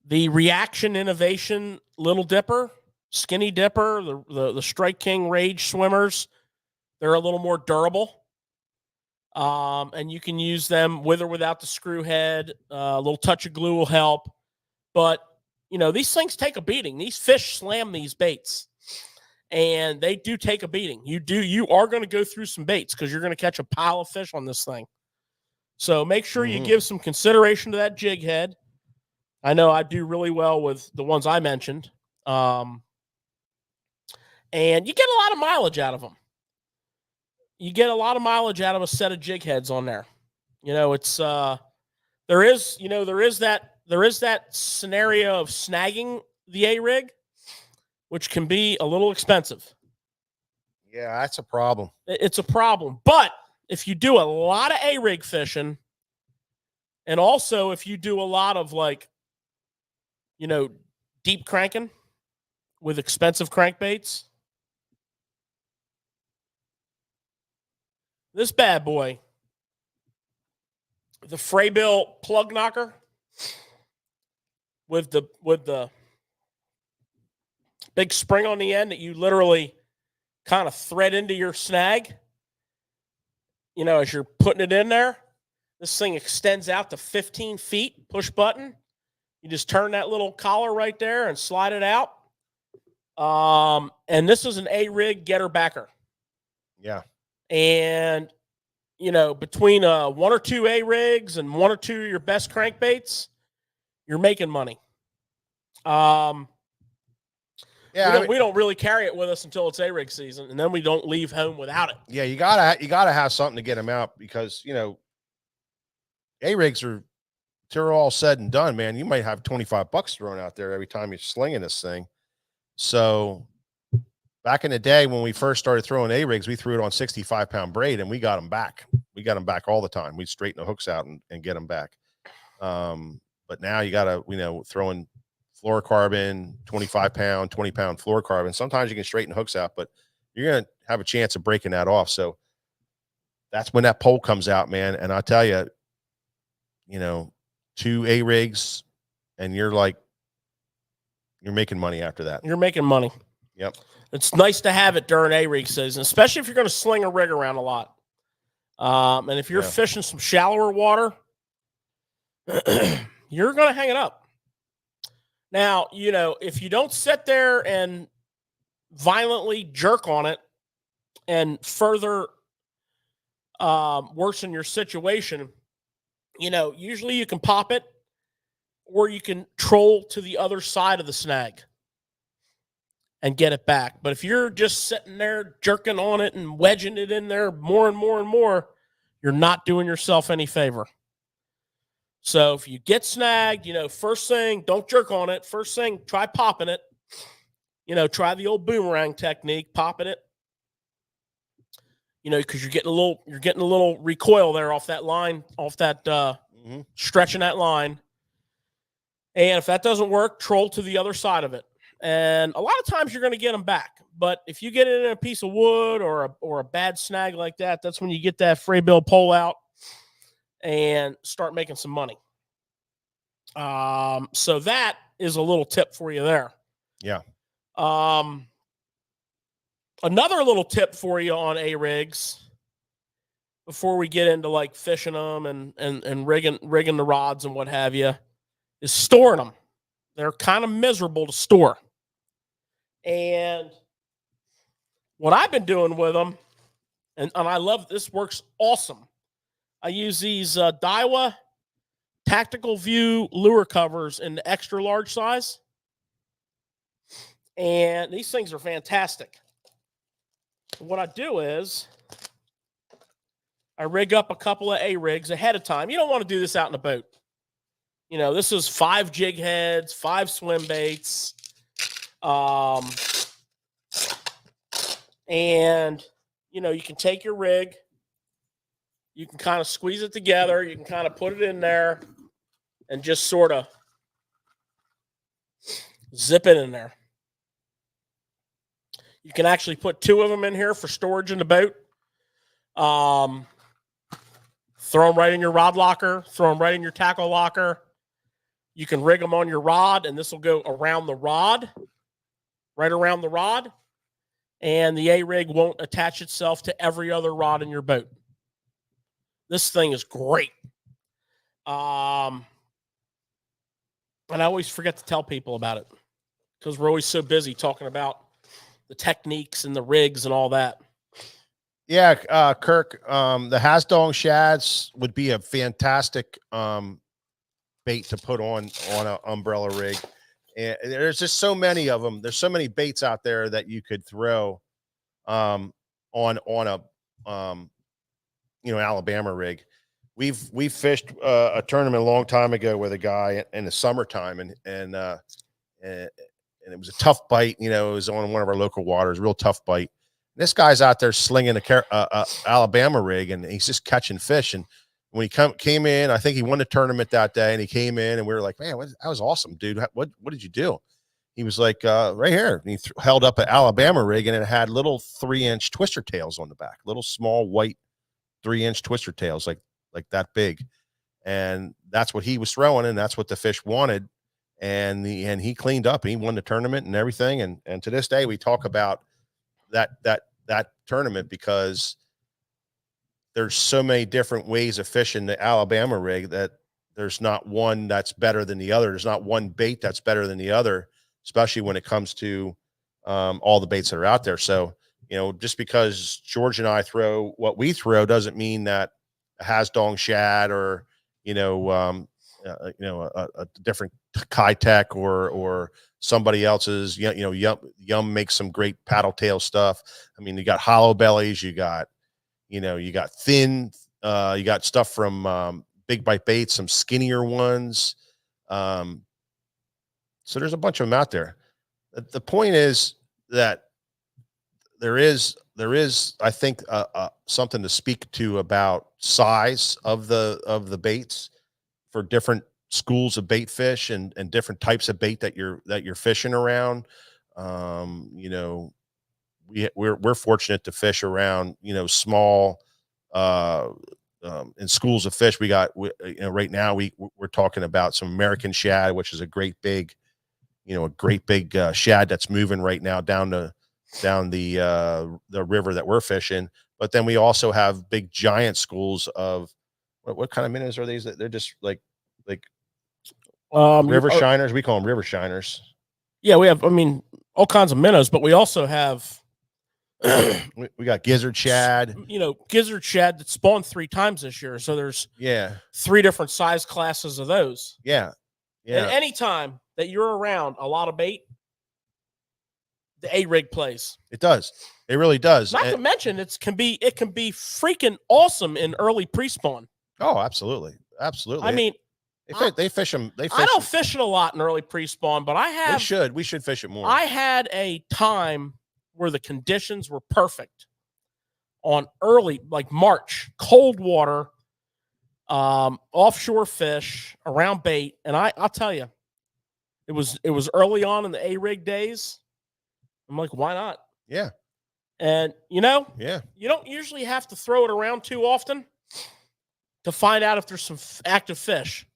[SPEAKER 3] The Reaction Innovation Little Dipper, Skinny Dipper, the Strike King Rage swimmers, they're a little more durable. And you can use them with or without the screw head. A little touch of glue will help. But, these things take a beating. These fish slam these baits. And they do take a beating. You are going to go through some baits, because you're going to catch a pile of fish on this thing. So make sure you give some consideration to that jig head. I know I do really well with the ones I mentioned. And you get a lot of mileage out of them. You get a lot of mileage out of a set of jig heads on there. It's there is that scenario of snagging the A-rig, which can be a little expensive.
[SPEAKER 1] Yeah, that's a problem.
[SPEAKER 3] It's a problem. But if you do a lot of A-rig fishing, and also if you do a lot of deep cranking with expensive crankbaits, this bad boy, the Fraybill plug knocker with the big spring on the end that you literally kind of thread into your snag, as you're putting it in there. This thing extends out to 15 feet, push button. You just turn that little collar right there and slide it out. And this is an A-rig getter backer.
[SPEAKER 1] Yeah.
[SPEAKER 3] And, between 1 or 2 A-rigs and 1 or 2 of your best crankbaits, you're making money.
[SPEAKER 1] Yeah,
[SPEAKER 3] we don't really carry it with us until it's A-rig season, and then we don't leave home without it.
[SPEAKER 1] yeah, you gotta have something to get them out because A-rigs are till all said and done, man. You might have $25 thrown out there every time you're slinging this thing. So back in the day when we first started throwing A-rigs, we threw it on 65-pound braid and we got them back. We got them back all the time. We'd straighten the hooks out and get them back. But now you gotta, throwing fluorocarbon, 25-pound, 20-pound fluorocarbon. Sometimes you can straighten hooks out, but you're going to have a chance of breaking that off. So that's when that pole comes out, man. And I tell you, 2 A-rigs and you're making money after that.
[SPEAKER 3] You're making money.
[SPEAKER 1] Yep.
[SPEAKER 3] It's nice to have it during A-rig season, especially if you're going to sling a rig around a lot. And if you're fishing some shallower water, you're going to hang it up. Now, if you don't sit there and violently jerk on it and further worsen your situation, usually you can pop it or you can troll to the other side of the snag and get it back. But if you're just sitting there jerking on it and wedging it in there more and more and more, you're not doing yourself any favor. So if you get snagged, first thing, don't jerk on it. First thing, try popping it. Try the old boomerang technique, popping it. Because you're getting a little recoil there off that line, off that stretching that line. And if that doesn't work, troll to the other side of it. And a lot of times you're going to get them back. But if you get it in a piece of wood or a bad snag like that, that's when you get that fray bill pole out and start making some money. So that is a little tip for you there.
[SPEAKER 1] Yeah.
[SPEAKER 3] Another little tip for you on A-rigs before we get into like fishing them and rigging the rods and what have you is storing them. They're kind of miserable to store. And what I've been doing with them, and I love this, works awesome. I use these Daiwa Tactical View lure covers in the extra large size. And these things are fantastic. What I do is I rig up a couple of A-rigs ahead of time. You don't want to do this out in a boat. This is 5 jig heads, 5 swim baits. And, you can take your rig. You can kind of squeeze it together. You can kind of put it in there and just sort of zip it in there. You can actually put 2 of them in here for storage in the boat. Throw them right in your rod locker. Throw them right in your tackle locker. You can rig them on your rod, and this will go around the rod, right around the rod. And the A-rig won't attach itself to every other rod in your boat. This thing is great. And I always forget to tell people about it because we're always so busy talking about the techniques and the rigs and all that.
[SPEAKER 1] Yeah, Kirk, the Hasdong shads would be a fantastic bait to put on an umbrella rig. And there's just so many of them. There's so many baits out there that you could throw on a Alabama rig. We've fished a tournament a long time ago with a guy in the summertime, and it was a tough bite. It was on one of our local waters, real tough bite. This guy's out there slinging a Alabama rig, and he's just catching fish. And when he came in, I think he won the tournament that day, and he came in, and we were like, "Man, that was awesome, dude. What did you do?" He was like, "Right here." And he held up an Alabama rig, and it had little 3-inch twister tails on the back, little small white 3-inch twister tails, like that big. And that's what he was throwing, and that's what the fish wanted. And he cleaned up, and he won the tournament and everything. And to this day, we talk about that tournament because there's so many different ways of fishing the Alabama rig that there's not one that's better than the other. There's not one bait that's better than the other, especially when it comes to all the baits that are out there. So, just because George and I throw what we throw doesn't mean that a Hasdong shad or, a different Kitech or somebody else's. Yum makes some great paddle tail stuff. I mean, you got hollow bellies, you got thin, you got stuff from Big Bite Baits, some skinnier ones. So there's a bunch of them out there. The point is that there is, I think, something to speak to about size of the baits for different schools of bait fish and different types of bait that you're fishing around. We're fortunate to fish around, small, in schools of fish. We got, right now we're talking about some American shad, which is a great big shad that's moving right now down the river that we're fishing. But then we also have big giant schools of what kind of minnows are these? They're just like river shiners. We call them river shiners.
[SPEAKER 3] Yeah, we have, all kinds of minnows, but we also have
[SPEAKER 1] we got gizzard shad.
[SPEAKER 3] Gizzard shad that spawned 3 times this year. So there's 3 different size classes of those.
[SPEAKER 1] Yeah.
[SPEAKER 3] And anytime that you're around a lot of bait, the A-rig plays.
[SPEAKER 1] It does. It really does.
[SPEAKER 3] Not to mention it can be freaking awesome in early pre-spawn.
[SPEAKER 1] Oh, absolutely. Absolutely.
[SPEAKER 3] I mean,
[SPEAKER 1] they fish them.
[SPEAKER 3] I don't fish it a lot in early pre-spawn, but
[SPEAKER 1] we should fish it more.
[SPEAKER 3] I had a time where the conditions were perfect on early, like March, cold water, offshore fish around bait. And I'll tell you, it was early on in the A-rig days. I'm like, why not?
[SPEAKER 1] Yeah.
[SPEAKER 3] And you don't usually have to throw it around too often to find out if there's some active fish,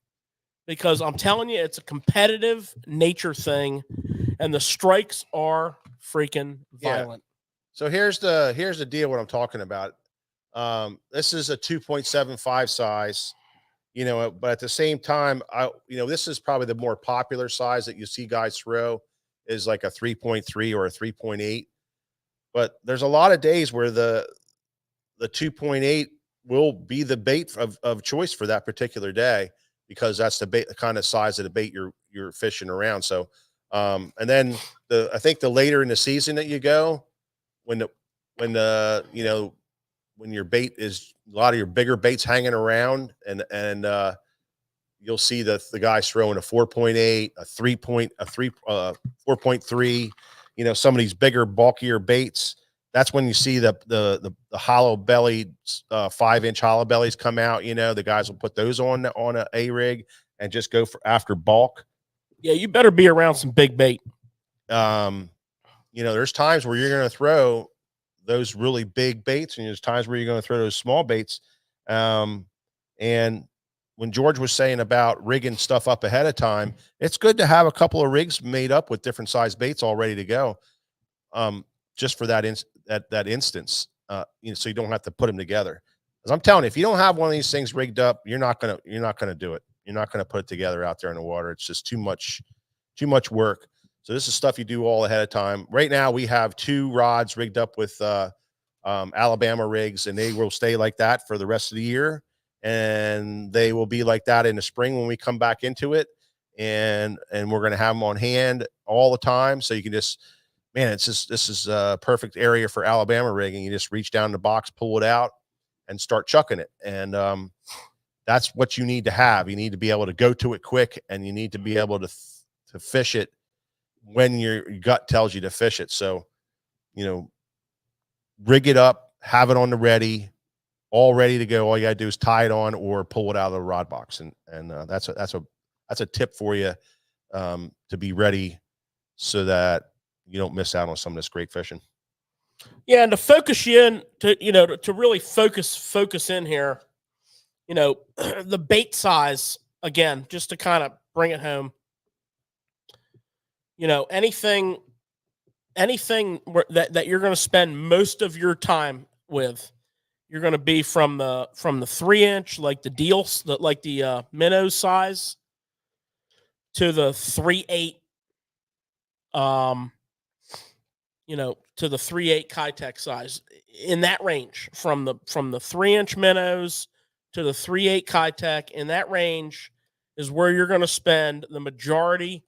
[SPEAKER 3] because I'm telling you, it's a competitive nature thing, and the strikes are freaking violent.
[SPEAKER 1] So here's the deal. What I'm talking about. This is a 2.75 size, but at the same time, this is probably the more popular size that you see guys throw is like a 3.3 or a 3.8. But there's a lot of days where the 2.8 will be the bait of choice for that particular day, because that's the bait, the kind of size of the bait you're fishing around. So, and then I think the later in the season that you go, when your bait is a lot of your bigger baits hanging around, and you'll see the guys throwing a 4.8, a 4.3, some of these bigger, bulkier baits. That's when you see the hollow bellied 5-inch hollow bellies come out. The guys will put those on a A-rig and just go after bulk.
[SPEAKER 3] Yeah, you better be around some big bait.
[SPEAKER 1] There's times where you're going to throw those really big baits, and there's times where you're going to throw those small baits. And when George was saying about rigging stuff up ahead of time, it's good to have a couple of rigs made up with different size baits all ready to go. Just for that instance, so you don't have to put them together. Because I'm telling you, if you don't have one of these things rigged up, you're not gonna do it. You're not gonna put it together out there in the water. It's just too much work. So this is stuff you do all ahead of time. Right now, we have 2 rods rigged up with Alabama rigs, and they will stay like that for the rest of the year, and they will be like that in the spring when we come back into it, and we're gonna have them on hand all the time, so you can just. Man, this is a perfect area for Alabama rigging. You just reach down the box, pull it out, and start chucking it. And that's what you need to have. You need to be able to go to it quick, and you need to be able to fish it when your gut tells you to fish it. So, rig it up, have it on the ready, all ready to go. All you got to do is tie it on or pull it out of the rod box. And that's a tip for you to be ready so that you don't miss out on some of this great fishing.
[SPEAKER 3] Yeah, and to focus you in, to really focus in here, the bait size, again, just to kind of bring it home, anything that you're going to spend most of your time with, you're going to be from the 3-inch, like the deals, like the minnow size, to the 3/8, to the 3/8 Keitech size, in that range, from the 3-inch minnows to the 3/8 Keitech, in that range is where you're going to spend the majority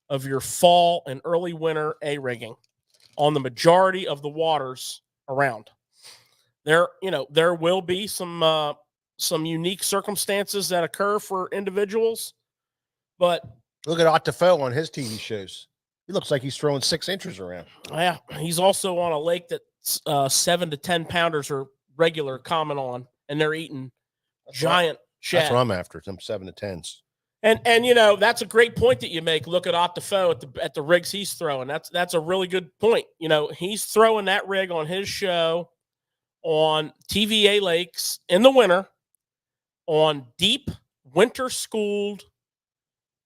[SPEAKER 3] of your fall and early winter A-rigging on the majority of the waters around. There will be some unique circumstances that occur for individuals, but
[SPEAKER 1] Look at Ottifo on his TV shows. He looks like he's throwing 6 inches around.
[SPEAKER 3] yeah, he's also on a lake that 7 to 10 pounders are regular common on, and they're eating giant shad.
[SPEAKER 1] That's what I'm after. Some 7 to 10s.
[SPEAKER 3] And that's a great point that you make. Look at Ottifo at the rigs he's throwing. That's a really good point. He's throwing that rig on his show on TVA lakes in the winter on deep winter schooled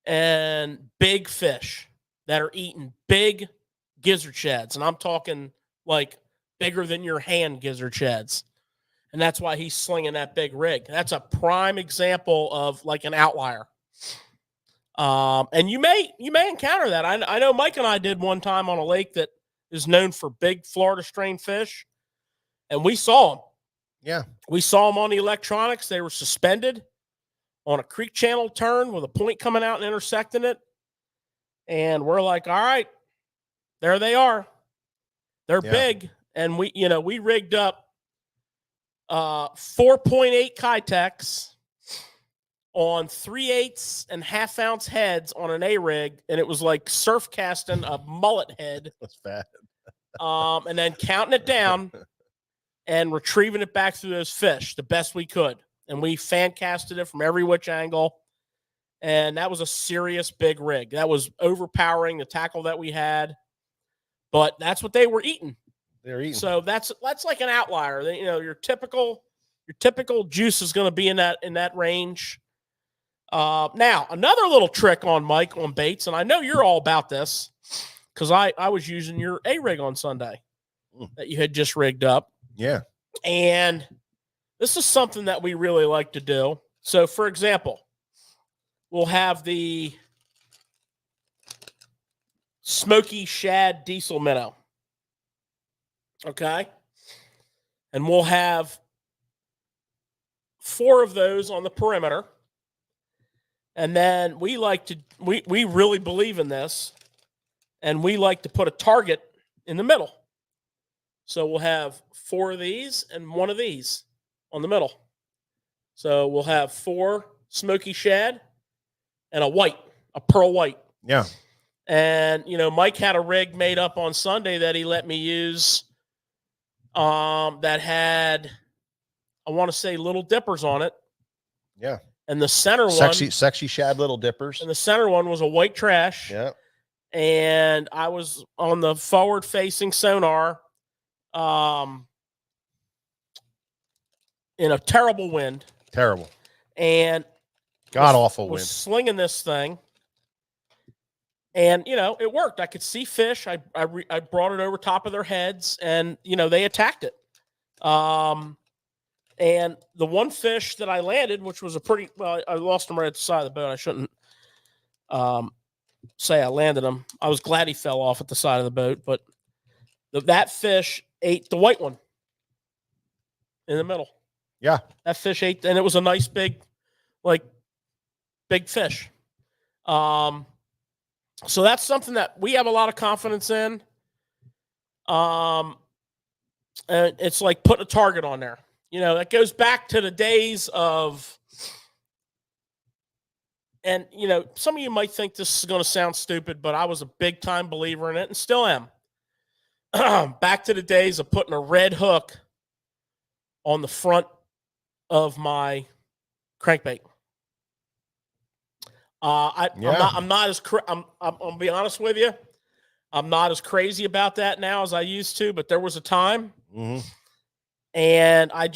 [SPEAKER 3] and big fish that are eating big gizzard shads. And I'm talking like bigger than your hand gizzard shads. And that's why he's slinging that big rig. That's a prime example of like an outlier. And you may encounter that. I know Mike and I did one time on a lake that is known for big Florida strain fish, and we saw them.
[SPEAKER 1] Yeah.
[SPEAKER 3] We saw them on the electronics. They were suspended on a creek channel turn with a point coming out and intersecting it. And we're like, all right, there they are. They're big. And we rigged up 4.8 Kitex on 3/8 and half-ounce heads on an A-rig, and it was like surf casting a mullet head.
[SPEAKER 1] That's bad.
[SPEAKER 3] And then counting it down and retrieving it back through those fish the best we could. And we fan casted it from every which angle. And that was a serious big rig. That was overpowering the tackle that we had. But that's what they were eating.
[SPEAKER 1] They're eating.
[SPEAKER 3] So that's like an outlier. Your typical juice is going to be in that range. Now, another little trick on Mike on baits, and I know you're all about this because I was using your A-rig on Sunday that you had just rigged up.
[SPEAKER 1] Yeah.
[SPEAKER 3] And this is something that we really like to do. So, for example, we'll have the smoky shad diesel minnow. Okay? And we'll have 4 of those on the perimeter. And then we really believe in this, and we like to put a target in the middle. So we'll have 4 of these and 1 of these on the middle. So we'll have 4 smoky shad and a pearl white.
[SPEAKER 1] Yeah.
[SPEAKER 3] And, Mike had a rig made up on Sunday that he let me use that had, I want to say, little dippers on it.
[SPEAKER 1] Yeah.
[SPEAKER 3] And the center
[SPEAKER 1] sexy shad little dippers.
[SPEAKER 3] And the center one was a white trash.
[SPEAKER 1] Yeah.
[SPEAKER 3] And I was on the forward facing sonar in a terrible wind.
[SPEAKER 1] Terrible.
[SPEAKER 3] And
[SPEAKER 1] God awful
[SPEAKER 3] was
[SPEAKER 1] wind.
[SPEAKER 3] Slinging this thing. And, it worked. I could see fish. I brought it over top of their heads and, they attacked it. And the one fish that I landed, which was I lost him right at the side of the boat. I shouldn't say I landed him. I was glad he fell off at the side of the boat, but that fish ate the white one in the middle.
[SPEAKER 1] Yeah.
[SPEAKER 3] That fish ate, and it was a nice big fish. So that's something that we have a lot of confidence in. And it's like putting a target on there. That goes back to the days of, and, some of you might think this is going to sound stupid, but I was a big time believer in it and still am. Back to the days of putting a red hook on the front of my crankbait. I'm not as, I'm gonna be honest with you. I'm not as crazy about that now as I used to, but there was a time.
[SPEAKER 1] Mm-hmm.
[SPEAKER 3] And I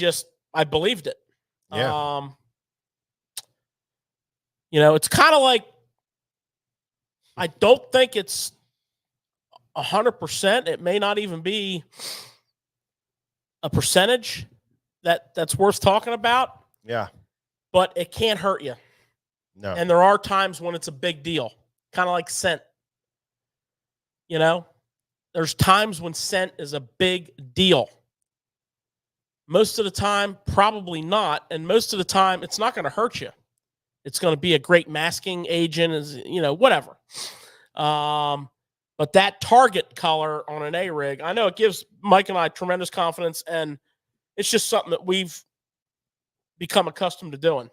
[SPEAKER 3] believed it.
[SPEAKER 1] Yeah.
[SPEAKER 3] It's kind of like, I don't think it's 100%. It may not even be a percentage that's worth talking about.
[SPEAKER 1] Yeah.
[SPEAKER 3] But it can't hurt you.
[SPEAKER 1] No.
[SPEAKER 3] And there are times when it's a big deal, kind of like scent. There's times when scent is a big deal. Most of the time, probably not. And most of the time, it's not going to hurt you. It's going to be a great masking agent, whatever. But that target color on an A rig, I know it gives Mike and I tremendous confidence, and it's just something that we've become accustomed to doing.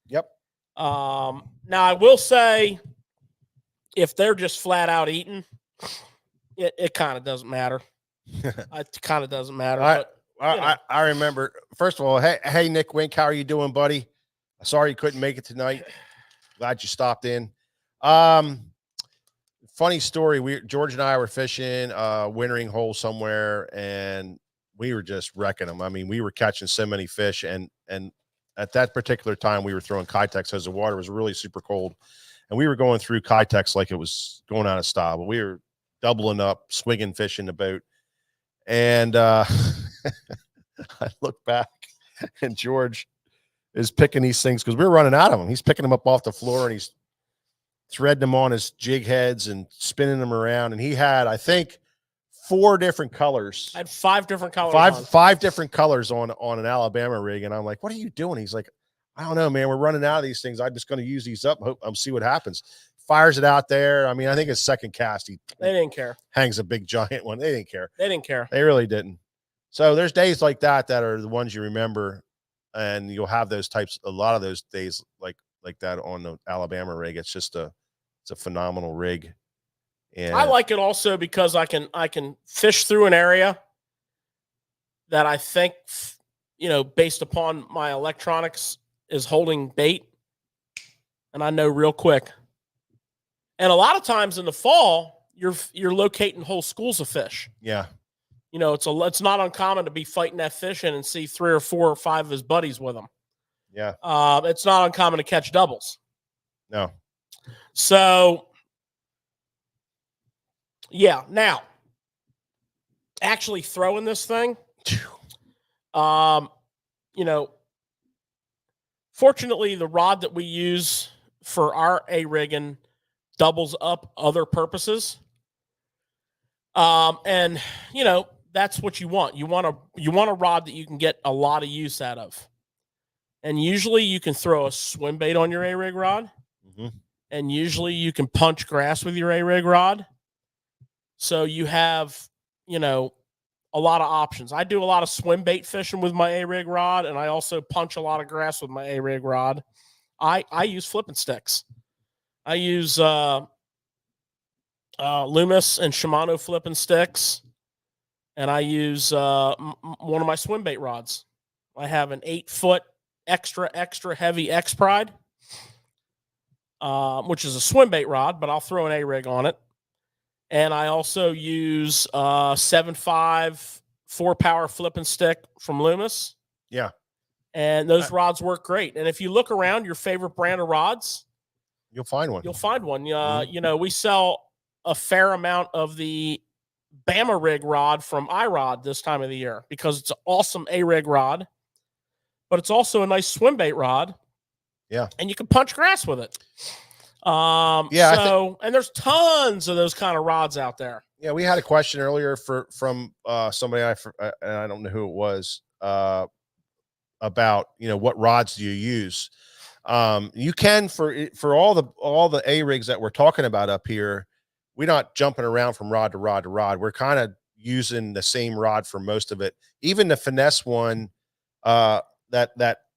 [SPEAKER 1] Yep.
[SPEAKER 3] Now I will say, if they're just flat out eating, it kind of doesn't matter. It kind of doesn't matter.
[SPEAKER 1] I remember, first of all, hey, Nick Wink, how are you doing, buddy? Sorry you couldn't make it tonight. Glad you stopped in. Funny story. George and I were fishing a wintering hole somewhere, and we were just wrecking them. I mean, we were catching so many fish, and at that particular time, we were throwing Kitex because the water was really super cold, and we were going through Kitex like it was going out of style. But we were doubling up, swinging fish in the boat, and I look back, and George is picking these things because we were running out of them. He's picking them up off the floor, and he's threading them on his jig heads and spinning them around. And he had, I think, 4 different colors.
[SPEAKER 3] I had 5 different colors.
[SPEAKER 1] Five different colors on an Alabama rig. And I'm like, what are you doing? He's like, I don't know, man. We're running out of these things. I'm just going to use these up. I'll see what happens. Fires it out there. I mean, I think his second cast,
[SPEAKER 3] they didn't care.
[SPEAKER 1] Hangs a big giant one. They didn't care.
[SPEAKER 3] They didn't care.
[SPEAKER 1] They really didn't. So there's days like that are the ones you remember, and you'll have those types. A lot of those days like that on the Alabama rig. It's just it's a phenomenal rig. And
[SPEAKER 3] I like it also because I can fish through an area that I think, based upon my electronics, is holding bait, and I know real quick. And a lot of times in the fall, you're locating whole schools of fish.
[SPEAKER 1] Yeah.
[SPEAKER 3] It's not uncommon to be fighting that fish in and see 3 or 4 or 5 of his buddies with him.
[SPEAKER 1] Yeah.
[SPEAKER 3] It's not uncommon to catch doubles.
[SPEAKER 1] No.
[SPEAKER 3] So, yeah. Now, actually throwing this thing, fortunately, the rod that we use for our A-rigging doubles up other purposes. And that's what you want. You want a rod that you can get a lot of use out of. And usually you can throw a swim bait on your A-rig rod.
[SPEAKER 1] Mm-hmm.
[SPEAKER 3] And usually you can punch grass with your A-rig rod. So you have, a lot of options. I do a lot of swim bait fishing with my A-rig rod, and I also punch a lot of grass with my A-rig rod. I use flipping sticks. I use Loomis and Shimano flipping sticks, and I use one of my swim bait rods. I have an 8-foot extra heavy X-Pride, which is a swim bait rod, but I'll throw an A-rig on it. And I also use 7.5 4-power flipping stick from Loomis.
[SPEAKER 1] Yeah.
[SPEAKER 3] And those rods work great. And if you look around your favorite brand of rods,
[SPEAKER 1] you'll find one.
[SPEAKER 3] We sell a fair amount of the Bama rig rod from iRod this time of the year because it's an awesome A-rig rod, but it's also a nice swim bait rod.
[SPEAKER 1] Yeah.
[SPEAKER 3] And you can punch grass with it. And there's tons of those kind of rods out there.
[SPEAKER 1] Yeah. We had a question earlier from somebody, and I don't know who it was, about, what rods do you use? You can for all the A-rigs that we're talking about up here, we're not jumping around from rod to rod to rod. We're kind of using the same rod for most of it. Even the finesse one, that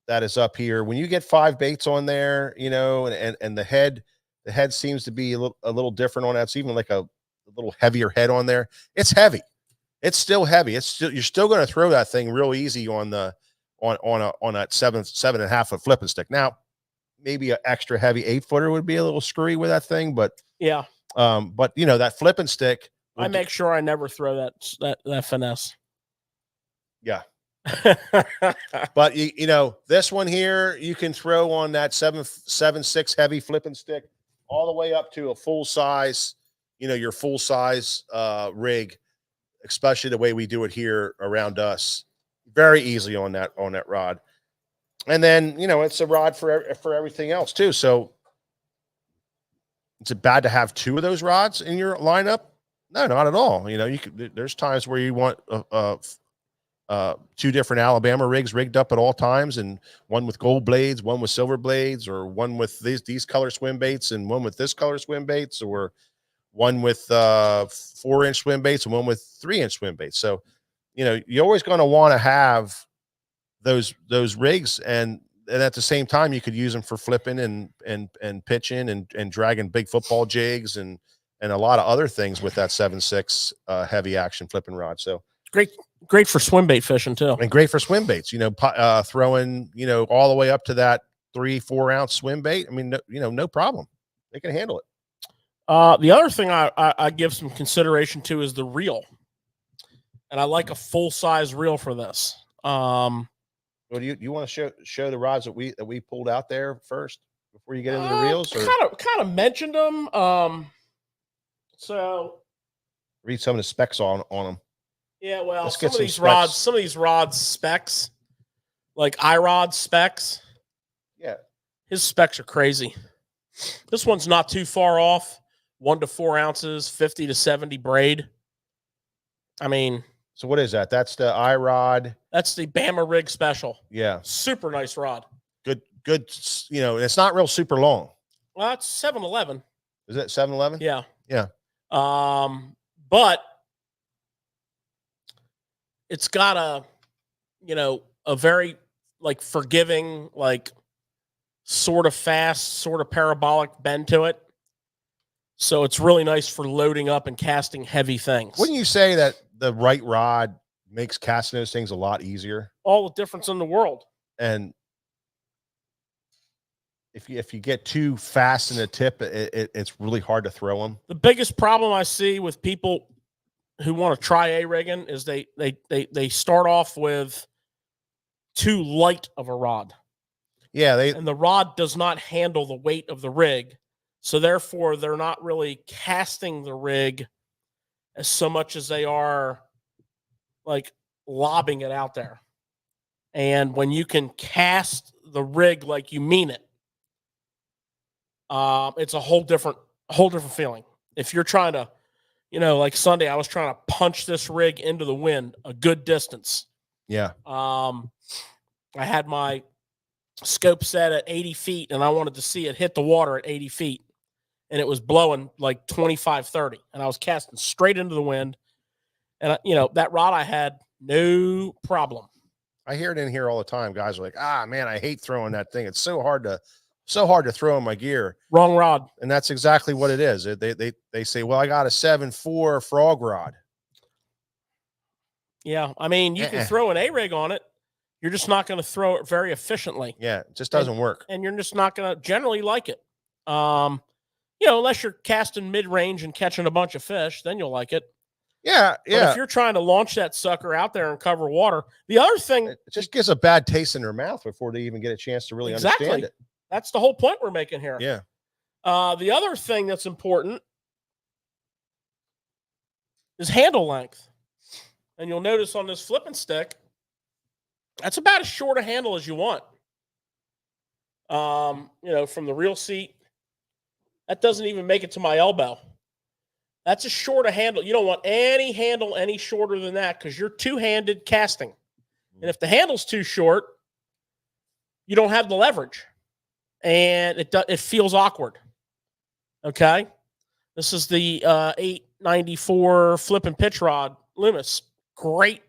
[SPEAKER 1] is up here. When you get 5 baits on there, and the head seems to be a little different on that. It's even like a little heavier head on there. It's heavy. It's still heavy. You're still going to throw that thing real easy on that 7.5 foot flipping stick. Now, maybe an extra heavy 8-footer would be a little screwy with that thing, but
[SPEAKER 3] yeah.
[SPEAKER 1] But that flipping stick,
[SPEAKER 3] I make sure I never throw that finesse.
[SPEAKER 1] Yeah. But this one here, you can throw on that 7.6 heavy flipping stick all the way up to a full size, your full size rig, especially the way we do it here around us, very easily on that rod. And then, it's a rod for everything else too. So is it bad to have 2 of those rods in your lineup? No, not at all. There's times where you want 2 different Alabama rigs rigged up at all times, and one with gold blades, one with silver blades, or one with these color swim baits and one with this color swim baits, or one with 4-inch swim baits and one with 3-inch swim baits. So, you're always going to want to have those rigs, and at the same time, you could use them for flipping and pitching and dragging big football jigs and a lot of other things with that 7.6 heavy action flipping rod. So
[SPEAKER 3] Great for swim bait fishing too.
[SPEAKER 1] and great for swim baits, throwing, all the way up to that 3-4 ounce swim bait. I mean, no problem. They can handle it.
[SPEAKER 3] The other thing I give some consideration to is the reel. And I like a full size reel for this.
[SPEAKER 1] Well, do you want to show the rods that we pulled out there first before you get into the reels? Or
[SPEAKER 3] Kind of mentioned them. So
[SPEAKER 1] read some of the specs on them.
[SPEAKER 3] yeah, well,
[SPEAKER 1] Let's
[SPEAKER 3] some
[SPEAKER 1] get
[SPEAKER 3] of these
[SPEAKER 1] some
[SPEAKER 3] rods,
[SPEAKER 1] specs.
[SPEAKER 3] some of these rods specs, like iRod specs,
[SPEAKER 1] Yeah.
[SPEAKER 3] his specs are crazy. This one's not too far off. 1 to 4 ounces, 50 to 70 braid. I mean,
[SPEAKER 1] So what is that? That's the iRod.
[SPEAKER 3] that's the Bama Rig Special.
[SPEAKER 1] Yeah.
[SPEAKER 3] Super nice rod.
[SPEAKER 1] Good. It's not real super long.
[SPEAKER 3] Well, that's 7-Eleven.
[SPEAKER 1] Is it 7-Eleven?
[SPEAKER 3] Yeah.
[SPEAKER 1] Yeah.
[SPEAKER 3] But it's got a very like forgiving, like sort of fast, sort of parabolic bend to it. So it's really nice for loading up and casting heavy things.
[SPEAKER 1] Wouldn't you say that the right rod makes casting those things a lot easier?
[SPEAKER 3] All the difference in the world.
[SPEAKER 1] And if you get too fast in the tip, it's really hard to throw them.
[SPEAKER 3] The biggest problem I see with people who want to try A-rigging is they start off with too light of a rod.
[SPEAKER 1] Yeah,
[SPEAKER 3] And the rod does not handle the weight of the rig. So therefore, they're not really casting the rig as so much as they are like lobbing it out there. And when you can cast the rig like you mean it, it's a whole different feeling. If you're trying to, like Sunday, I was trying to punch this rig into the wind a good distance.
[SPEAKER 1] yeah.
[SPEAKER 3] I had my scope set at 80 feet and I wanted to see it hit the water at 80 feet. And it was blowing like 25, 30. And I was casting straight into the wind. And, that rod I had, no problem.
[SPEAKER 1] I hear it in here all the time. Guys are like, man, I hate throwing that thing. It's so hard to throw in my gear.
[SPEAKER 3] Wrong rod.
[SPEAKER 1] And that's exactly what it is. They say, well, I got a 7.4 frog rod.
[SPEAKER 3] Yeah. I mean, you can throw an A-rig on it. You're just not going to throw it very efficiently.
[SPEAKER 1] Yeah, it just doesn't work.
[SPEAKER 3] And you're just not going to generally like it. Unless you're casting mid-range and catching a bunch of fish, then you'll like it.
[SPEAKER 1] Yeah.
[SPEAKER 3] But if you're trying to launch that sucker out there and cover water, the other thing,
[SPEAKER 1] It just gives a bad taste in their mouth before they even get a chance to really understand it.
[SPEAKER 3] That's the whole point we're making here.
[SPEAKER 1] Yeah.
[SPEAKER 3] The other thing that's important is handle length. And you'll notice on this flipping stick, that's about as short a handle as you want. From the reel seat, that doesn't even make it to my elbow. That's a short a handle. You don't want any handle any shorter than that because you're two-handed casting. And if the handle's too short, you don't have the leverage. And it feels awkward. Okay? This is the 894 flip and pitch rod Loomis. Great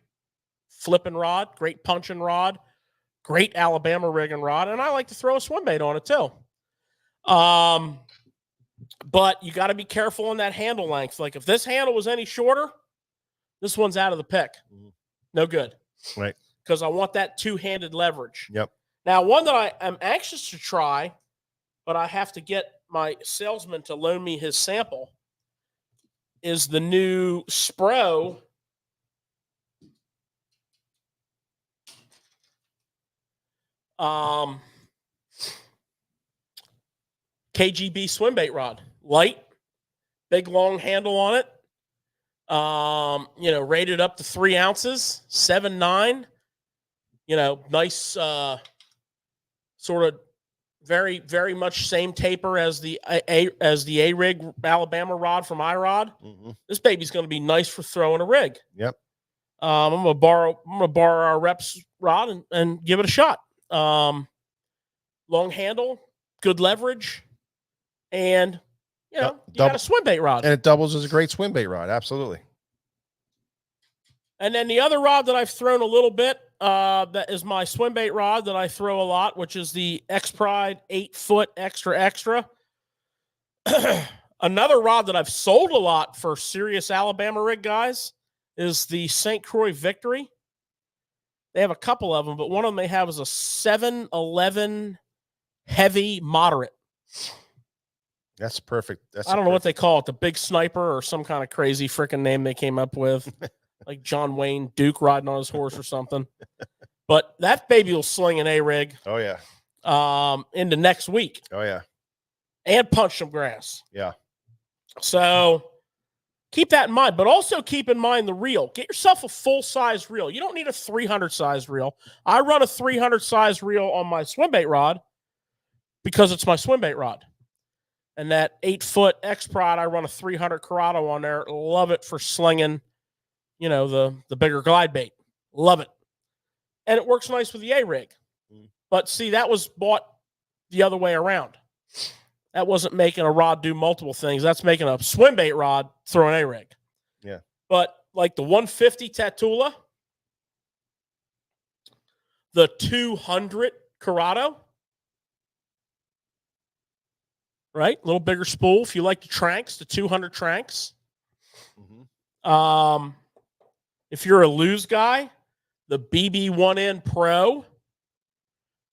[SPEAKER 3] flipping rod, great punching rod, great Alabama rigging rod, and I like to throw a swim bait on it too. But you got to be careful on that handle length. Like if this handle was any shorter, this one's out of the pick. No good.
[SPEAKER 1] Right. Because
[SPEAKER 3] I want that two-handed leverage.
[SPEAKER 1] Yep.
[SPEAKER 3] Now, one that I am anxious to try, but I have to get my salesman to loan me his sample, is the new Spro KGB swim bait rod. Light, big long handle on it. Rated up to 3 ounces, 7.9. Nice sort of very, very much same taper as the A-Rig Alabama rod from iRod.
[SPEAKER 1] Mm-hmm.
[SPEAKER 3] This baby's going to be nice for throwing a rig.
[SPEAKER 1] Yep.
[SPEAKER 3] I'm gonna borrow our reps rod and give it a shot. Long handle, good leverage, and you know, you
[SPEAKER 1] double-
[SPEAKER 3] got a swim bait rod.
[SPEAKER 1] And it doubles as a great swim bait rod. Absolutely.
[SPEAKER 3] And then the other rod that I've thrown a little bit, that is my swim bait rod that I throw a lot, which is the X Pride 8-foot extra. Another rod that I've sold a lot for serious Alabama rig guys is the St. Croix Victory. They have a couple of them, but one of them they have is a 711 heavy moderate.
[SPEAKER 1] That's perfect.
[SPEAKER 3] I don't know what they call it, the big sniper or some kind of crazy freaking name they came up with, like John Wayne Duke riding on his horse or something. But that baby will sling an A-rig
[SPEAKER 1] Oh yeah.
[SPEAKER 3] into next week
[SPEAKER 1] Oh yeah.
[SPEAKER 3] and punch some grass.
[SPEAKER 1] Yeah.
[SPEAKER 3] So keep that in mind, but also keep in mind the reel. Get yourself a full-size reel. You don't need a 300-size reel. I run a 300-size reel on my swim bait rod because it's my swim bait rod. And that 8-foot X Prod, I run a 300 Corrado on there. Love it for slinging, you know, the bigger glide bait. Love it. And it works nice with the A-rig. But see, that was bought the other way around. That wasn't making a rod do multiple things. That's making a swim bait rod throw an A-rig.
[SPEAKER 1] Yeah.
[SPEAKER 3] But like the 150 Tatula, the 200 Corrado, right? A little bigger spool. If you like the Tranks, the 200 Tranks.
[SPEAKER 1] Mm-hmm.
[SPEAKER 3] If you're a lose guy, the BB1N Pro,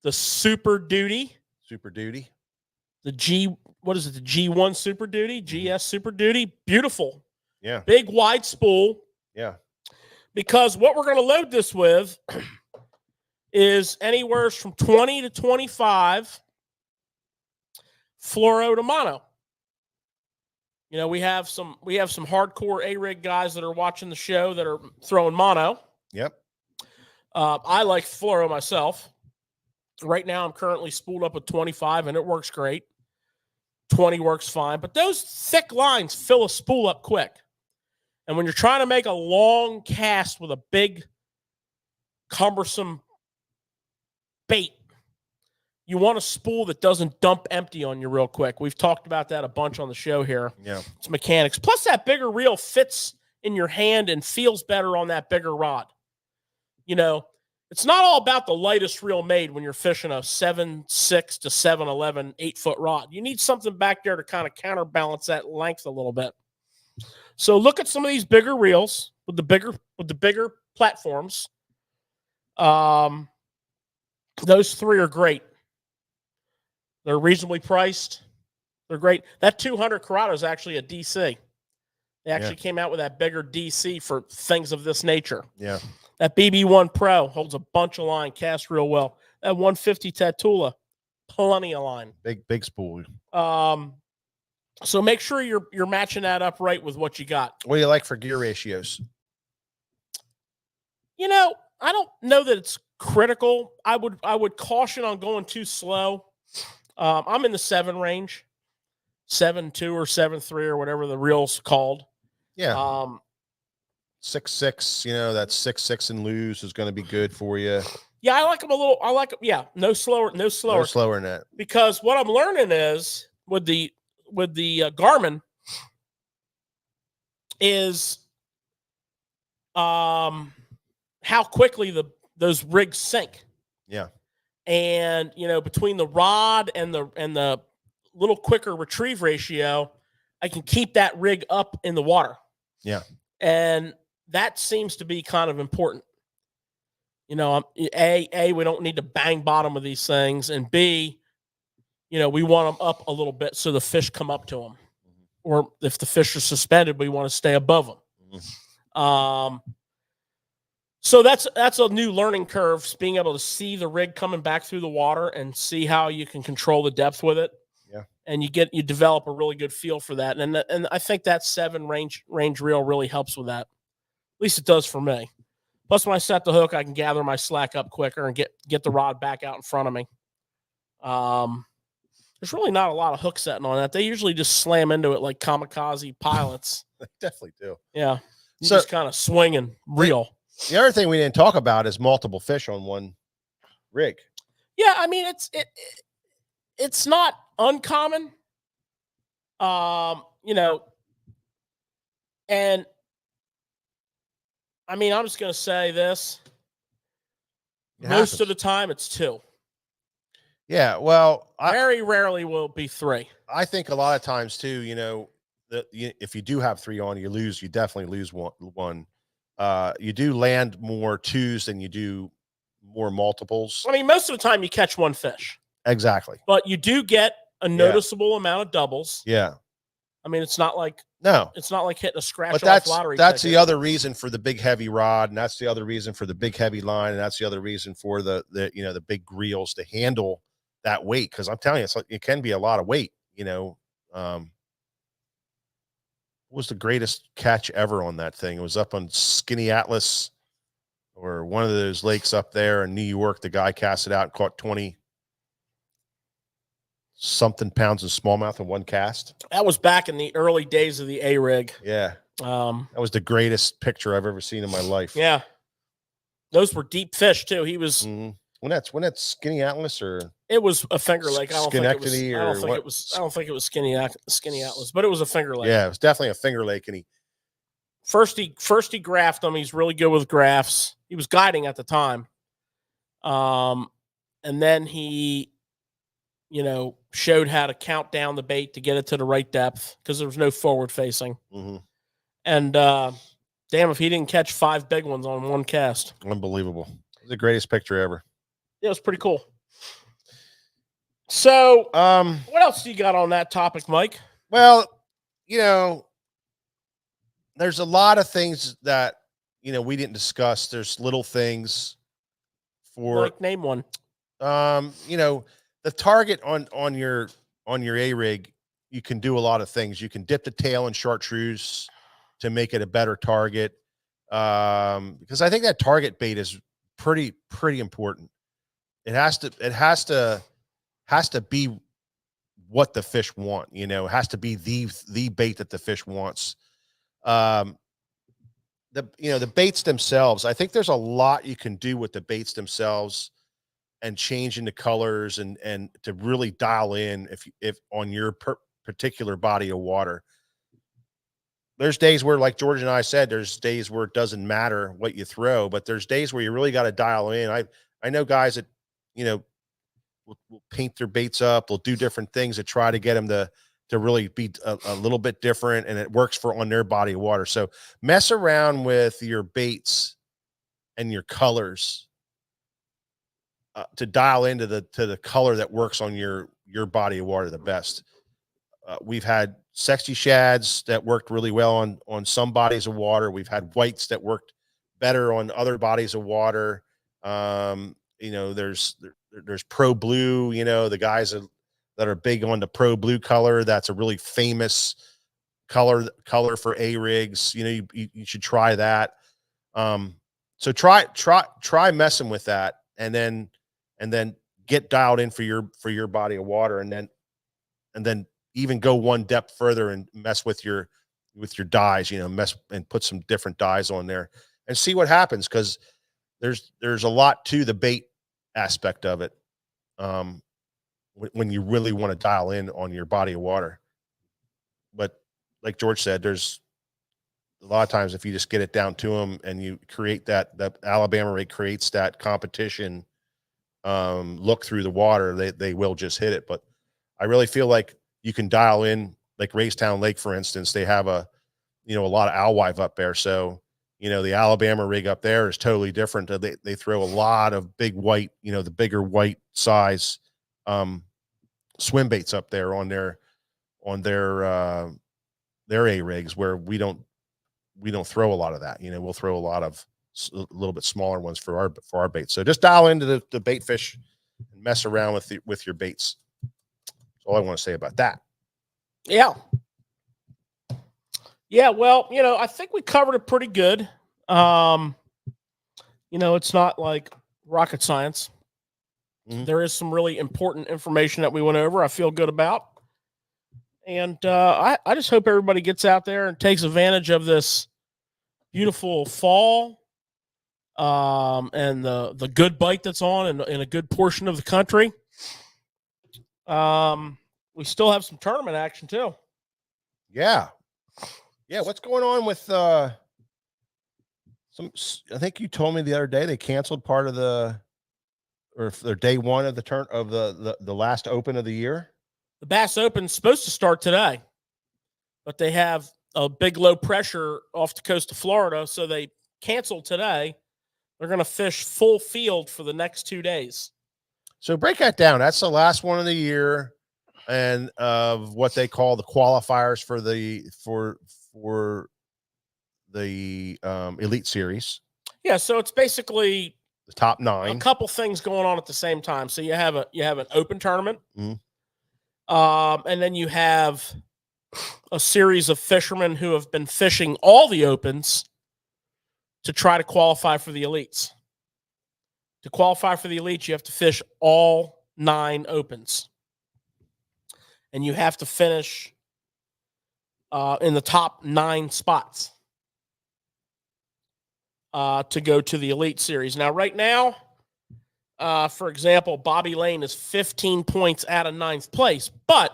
[SPEAKER 3] the Super Duty,
[SPEAKER 1] Super Duty.
[SPEAKER 3] the the G1 Super Duty, GS Super Duty, beautiful.
[SPEAKER 1] Yeah.
[SPEAKER 3] Big wide spool.
[SPEAKER 1] Yeah.
[SPEAKER 3] Because what we're going to load this with is anywhere from 20 to 25 fluoro to mono. You know, we have some hardcore A-rig guys that are watching the show that are throwing mono.
[SPEAKER 1] Yep.
[SPEAKER 3] I like fluoro myself. Right now, I'm currently spooled up with 25, and it works great. 20 works fine, but those thick lines fill a spool up quick. And when you're trying to make a long cast with a big, cumbersome bait, you want a spool that doesn't dump empty on you real quick. We've talked about that a bunch on the show here.
[SPEAKER 1] Yeah.
[SPEAKER 3] It's mechanics. Plus, that bigger reel fits in your hand and feels better on that bigger rod. You know, it's not all about the lightest reel made when you're fishing a 7.6 to 7.11 8-foot rod. You need something back there to kind of counterbalance that length a little bit. So look at some of these bigger reels with the bigger platforms. Those three are great. They're reasonably priced. They're great. That 200 Corrado is actually a DC. They actually came out with that bigger DC for things of this nature.
[SPEAKER 1] Yeah.
[SPEAKER 3] That BB1 Pro holds a bunch of line, casts real well. That 150 Tatula, plenty of line.
[SPEAKER 1] Big spool.
[SPEAKER 3] So make sure you're matching that up right with what you got.
[SPEAKER 1] What do you like for gear ratios?
[SPEAKER 3] You know, I don't know that it's critical. I would caution on going too slow. I'm in the 7 range, 7.2 or 7.3 or whatever the reel's called.
[SPEAKER 1] Yeah. 6.6, you know, that 6.6 and loose is going to be good for you.
[SPEAKER 3] Yeah, I like them a little. I like them. Yeah, no slower.
[SPEAKER 1] No slower than that.
[SPEAKER 3] Because what I'm learning is with the Garmin is how quickly those rigs sink.
[SPEAKER 1] Yeah.
[SPEAKER 3] And you know, between the rod and the little quicker retrieve ratio, I can keep that rig up in the water.
[SPEAKER 1] Yeah.
[SPEAKER 3] And that seems to be kind of important. You know, A, we don't need to bang bottom of these things, and B, you know, we want them up a little bit so the fish come up to them. Or if the fish are suspended, we want to stay above them.
[SPEAKER 1] Mm-hmm.
[SPEAKER 3] So that's a new learning curve, being able to see the rig coming back through the water and see how you can control the depth with it.
[SPEAKER 1] Yeah.
[SPEAKER 3] And you develop a really good feel for that. And I think that 7 range reel really helps with that. At least it does for me. Plus, when I set the hook, I can gather my slack up quicker and get the rod back out in front of me. There's really not a lot of hook setting on that. They usually just slam into it like kamikaze pilots.
[SPEAKER 1] They definitely do.
[SPEAKER 3] Yeah. You
[SPEAKER 1] So-
[SPEAKER 3] just kind of swing and reel.
[SPEAKER 1] The other thing we didn't talk about is multiple fish on one rig.
[SPEAKER 3] Yeah, I mean it's not uncommon. You know, and I mean, I'm just going to say this.
[SPEAKER 1] It
[SPEAKER 3] Most of
[SPEAKER 1] happens.
[SPEAKER 3] the time, it's 2.
[SPEAKER 1] Yeah, well,
[SPEAKER 3] Very rarely will it be 3.
[SPEAKER 1] I think a lot of times too, if you do have 3 on, you lose. You definitely lose one. You do land more 2s than you do more multiples.
[SPEAKER 3] I mean, most of the time you catch 1 fish,
[SPEAKER 1] Exactly.
[SPEAKER 3] but you do get a
[SPEAKER 1] Yeah.
[SPEAKER 3] noticeable amount of doubles.
[SPEAKER 1] Yeah.
[SPEAKER 3] I mean, it's not like
[SPEAKER 1] No.
[SPEAKER 3] hitting a scratch
[SPEAKER 1] But
[SPEAKER 3] off lottery
[SPEAKER 1] that's
[SPEAKER 3] ticket.
[SPEAKER 1] the other reason for the big heavy rod, and that's the other reason for the big heavy line, and that's the other reason for the big reels to handle that weight. Because I'm telling you, it can be a lot of weight. What was the greatest catch ever on that thing? It was up on Skinny Atlas or one of those lakes up there in New York. The guy cast it out and caught 20 something pounds of smallmouth in one cast.
[SPEAKER 3] That was back in the early days of the A-rig.
[SPEAKER 1] Yeah. That was the greatest picture I've ever seen in my life.
[SPEAKER 3] Yeah. Those were deep fish too. He was
[SPEAKER 1] when that's Skinny Atlas or
[SPEAKER 3] it was a Finger Lake. I don't think it was Skinny Atlas, but it was a Finger Lake.
[SPEAKER 1] Yeah, it was definitely a Finger Lake. And he
[SPEAKER 3] first he graphed them. He's really good with graphs. He was guiding at the time. And then he, showed how to count down the bait to get it to the right depth because there was no forward facing. And damn, if he didn't catch 5 big ones on one cast.
[SPEAKER 1] Unbelievable. It was the greatest picture ever.
[SPEAKER 3] It was pretty cool. So, what else do you got on that topic, Mike?
[SPEAKER 1] Well, there's a lot of things that, we didn't discuss. There's little things for
[SPEAKER 3] Like, name one.
[SPEAKER 1] The target on your A-rig, you can do a lot of things. You can dip the tail in chartreuse to make it a better target. Because I think that target bait is pretty important. It has to be what the fish want, it has to be the bait that the fish wants. The baits themselves, I think there's a lot you can do with the baits themselves and changing the colors and to really dial in if on your particular body of water. There's days where, like George and I said, there's days where it doesn't matter what you throw, but there's days where you really got to dial in. I know guys that, will paint their baits up. They'll do different things to try to get them to really be a little bit different, and it works on their body of water. So mess around with your baits and your colors to dial into the color that works on your body of water the best. We've had sexy shads that worked really well on some bodies of water. We've had whites that worked better on other bodies of water. There's Pro Blue, the guys that are big on the Pro Blue color. That's a really famous color for A-rigs. You should try that. So try messing with that, and then get dialed in for your body of water, and then even go one depth further and mess with your dyes, mess and put some different dyes on there and see what happens. Cause there's a lot to the bait aspect of it. When you really want to dial in on your body of water, but like George said, there's a lot of times if you just get it down to them and you create that Alabama rig creates that competition, look through the water, they will just hit it. But I really feel like you can dial in, like Raystown Lake, for instance, they have a lot of alewife up there. So, the Alabama rig up there is totally different. They throw a lot of big white, the bigger white size, swim baits up there on their A rigs, where we don't throw a lot of that. We'll throw a lot of a little bit smaller ones for our baits. So just dial into the bait fish and mess around with your baits. That's all I want to say about that.
[SPEAKER 3] Yeah. Yeah. Well, I think we covered it pretty good. It's not like rocket science. There is some really important information that we went over. I feel good about. And I just hope everybody gets out there and takes advantage of this beautiful fall and the good bite that's on in a good portion of the country. We still have some tournament action too.
[SPEAKER 1] Yeah. Yeah. What's going on with I think you told me the other day they canceled part of their day one of the last open of the year.
[SPEAKER 3] The Bass Open's supposed to start today, but they have a big low pressure off the coast of Florida, so they canceled today. They're going to fish full field for the next 2 days.
[SPEAKER 1] So break that down. That's the last one of the year, and of what they call the qualifiers for the Elite Series,
[SPEAKER 3] Yeah, so it's basically
[SPEAKER 1] the top
[SPEAKER 3] a
[SPEAKER 1] 9.
[SPEAKER 3] couple things going on at the same time. So you have an open tournament,
[SPEAKER 1] Mhm.
[SPEAKER 3] and then you have a series of fishermen who have been fishing all the opens to try to qualify for the elites. To qualify for the elites, you have to fish all 9 opens, and you have to finish in the top 9 spots to go to the Elite Series. Now, right now, for example, Bobby Lane is 15 points out of 9th place, but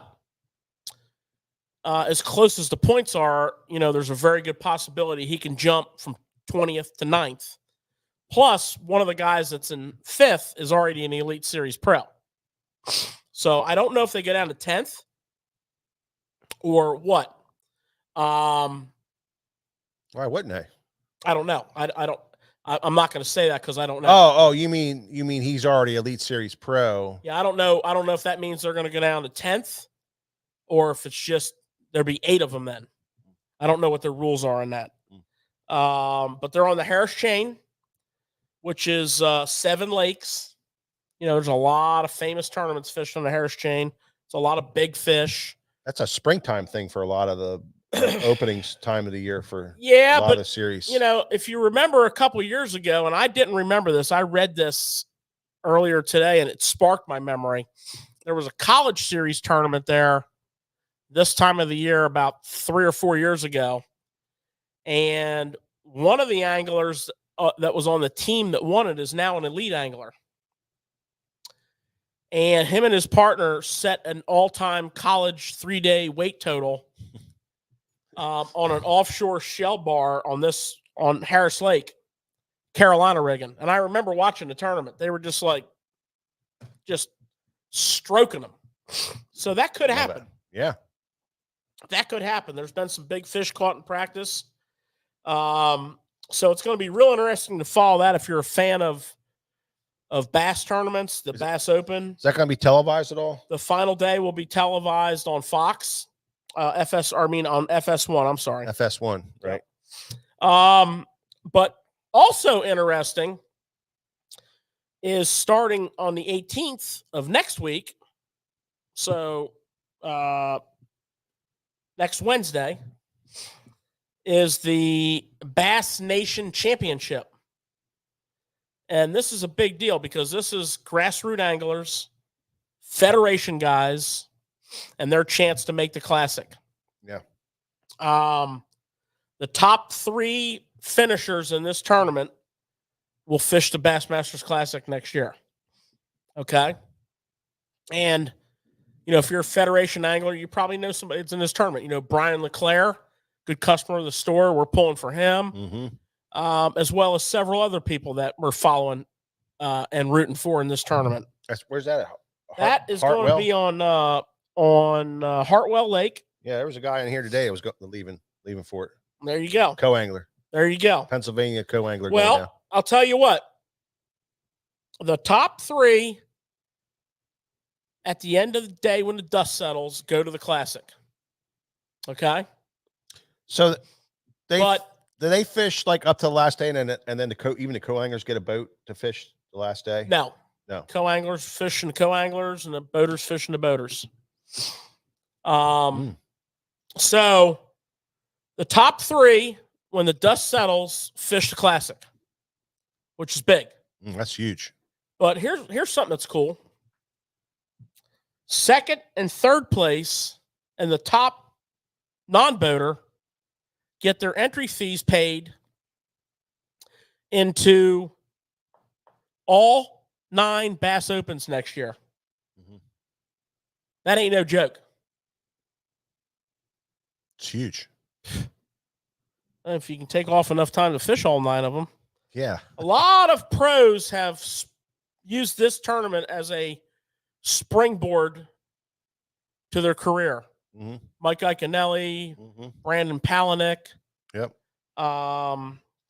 [SPEAKER 3] as close as the points are, there's a very good possibility he can jump from 20th to 9th. Plus, one of the guys that's in 5th is already in the Elite Series Pro. So I don't know if they go down to 10th or what.
[SPEAKER 1] Why wouldn't they?
[SPEAKER 3] I don't know. I'm not going to say that because I don't know.
[SPEAKER 1] Oh, you mean he's already Elite Series Pro?
[SPEAKER 3] Yeah, I don't know. I don't know if that means they're going to go down to 10th or if it's just there'll be 8 of them then. I don't know what their rules are on that. But they're on the Harris Chain, which is 7 lakes. There's a lot of famous tournaments fished on the Harris Chain. It's a lot of big fish.
[SPEAKER 1] That's a springtime thing for a lot of the openings time of the year for
[SPEAKER 3] a
[SPEAKER 1] lot of the series.
[SPEAKER 3] If you remember a couple years ago, and I didn't remember this, I read this earlier today and it sparked my memory. There was a college series tournament there this time of the year about 3 or 4 years ago. And one of the anglers that was on the team that won it is now an elite angler. And him and his partner set an all-time college 3-day weight total on an offshore shell bar on Harris Lake, Carolina rigging. And I remember watching the tournament. They were just stroking them. So that could happen.
[SPEAKER 1] Yeah.
[SPEAKER 3] That could happen. There's been some big fish caught in practice. So it's going to be real interesting to follow that if you're a fan of bass tournaments, the Bass Open.
[SPEAKER 1] Is that going to be televised at all?
[SPEAKER 3] The final day will be televised on Fox, on FS1. I'm sorry.
[SPEAKER 1] FS1, right?
[SPEAKER 3] But also interesting is starting on the 18th of next week. So next Wednesday is the Bass Nation Championship. And this is a big deal because this is grassroots anglers, federation guys, and their chance to make the classic.
[SPEAKER 1] Yeah.
[SPEAKER 3] The top 3 finishers in this tournament will fish the Bassmasters Classic next year. Okay. And, if you're a federation angler, you probably know somebody that's in this tournament. Brian LeClaire, good customer of the store. We're pulling for him.
[SPEAKER 1] Mm-hmm.
[SPEAKER 3] As well as several other people that we're following and rooting for in this tournament.
[SPEAKER 1] Where's that at?
[SPEAKER 3] That is going to be on Hartwell Lake.
[SPEAKER 1] Yeah, there was a guy in here today that was leaving for it.
[SPEAKER 3] There you go.
[SPEAKER 1] Co-angler.
[SPEAKER 3] There you go.
[SPEAKER 1] Pennsylvania co-angler.
[SPEAKER 3] Well, I'll tell you what. The top 3 at the end of the day when the dust settles go to the Classic. Okay?
[SPEAKER 1] So
[SPEAKER 3] do
[SPEAKER 1] they fish like up to the last day, and then even the co-anglers get a boat to fish the last day?
[SPEAKER 3] No.
[SPEAKER 1] No.
[SPEAKER 3] Co-anglers fishing the co-anglers, and the boaters fishing the boaters. So the top 3, when the dust settles, fish the Classic, which is big.
[SPEAKER 1] That's huge.
[SPEAKER 3] But here's something that's cool. 2nd and 3rd place and the top non-boater get their entry fees paid into all 9 Bass Opens next year. Mm-hmm. That ain't no joke.
[SPEAKER 1] It's huge.
[SPEAKER 3] If you can take off enough time to fish all 9 of them.
[SPEAKER 1] Yeah.
[SPEAKER 3] A lot of pros have used this tournament as a springboard to their career.
[SPEAKER 1] Mm-hmm.
[SPEAKER 3] Mike Iaconelli,
[SPEAKER 1] Mm-hmm.
[SPEAKER 3] Brandon Palaniuk.
[SPEAKER 1] Yep.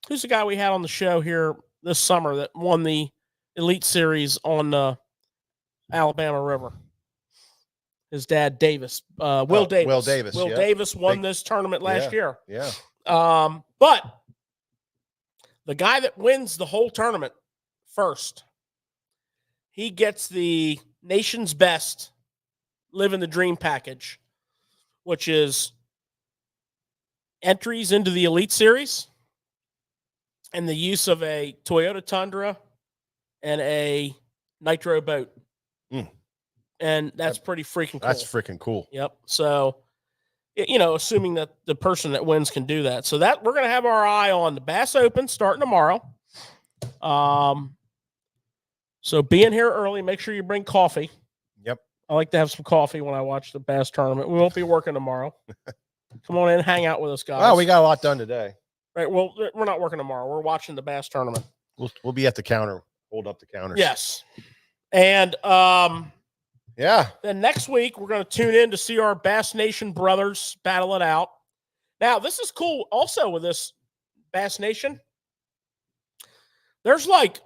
[SPEAKER 3] Who's the guy we had on the show here this summer that won the Elite Series on the Alabama River? His dad, Davis. Will Davis.
[SPEAKER 1] Will Davis.
[SPEAKER 3] Will
[SPEAKER 1] yeah.
[SPEAKER 3] Davis won this tournament last year.
[SPEAKER 1] Yeah.
[SPEAKER 3] But the guy that wins the whole tournament first, he gets the nation's best living the dream package, which is entries into the Elite Series and the use of a Toyota Tundra and a Nitro boat.
[SPEAKER 1] Mm.
[SPEAKER 3] And that's pretty freaking cool.
[SPEAKER 1] That's freaking cool.
[SPEAKER 3] Yep. So, assuming that the person that wins can do that. So that we're going to have our eye on the Bass Open starting tomorrow. So being here early, make sure you bring coffee.
[SPEAKER 1] Yep.
[SPEAKER 3] I like to have some coffee when I watch the Bass tournament. We won't be working tomorrow. Come on in and hang out with us, guys.
[SPEAKER 1] Well, we got a lot done today.
[SPEAKER 3] Right. Well, we're not working tomorrow. We're watching the Bass tournament.
[SPEAKER 1] We'll be at the counter. Hold up the counters.
[SPEAKER 3] Yes. And
[SPEAKER 1] Yeah.
[SPEAKER 3] then next week, we're going to tune in to see our Bass Nation brothers battle it out. Now, this is cool also with this Bass Nation. There's like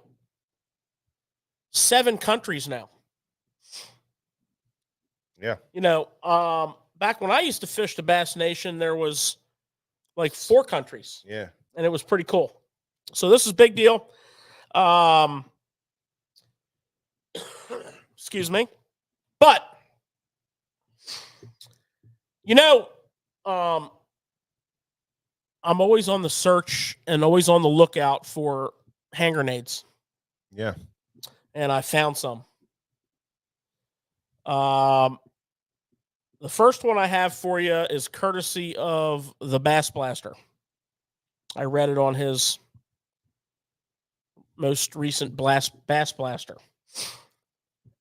[SPEAKER 3] 7 countries now.
[SPEAKER 1] Yeah.
[SPEAKER 3] Back when I used to fish the Bass Nation, there was like 4 countries.
[SPEAKER 1] Yeah.
[SPEAKER 3] And it was pretty cool. So this is a big deal. Excuse me. But, I'm always on the search and always on the lookout for hand grenades.
[SPEAKER 1] Yeah.
[SPEAKER 3] And I found some. The first one I have for you is courtesy of the Bass Blaster. I read it on his most recent Bass Blaster.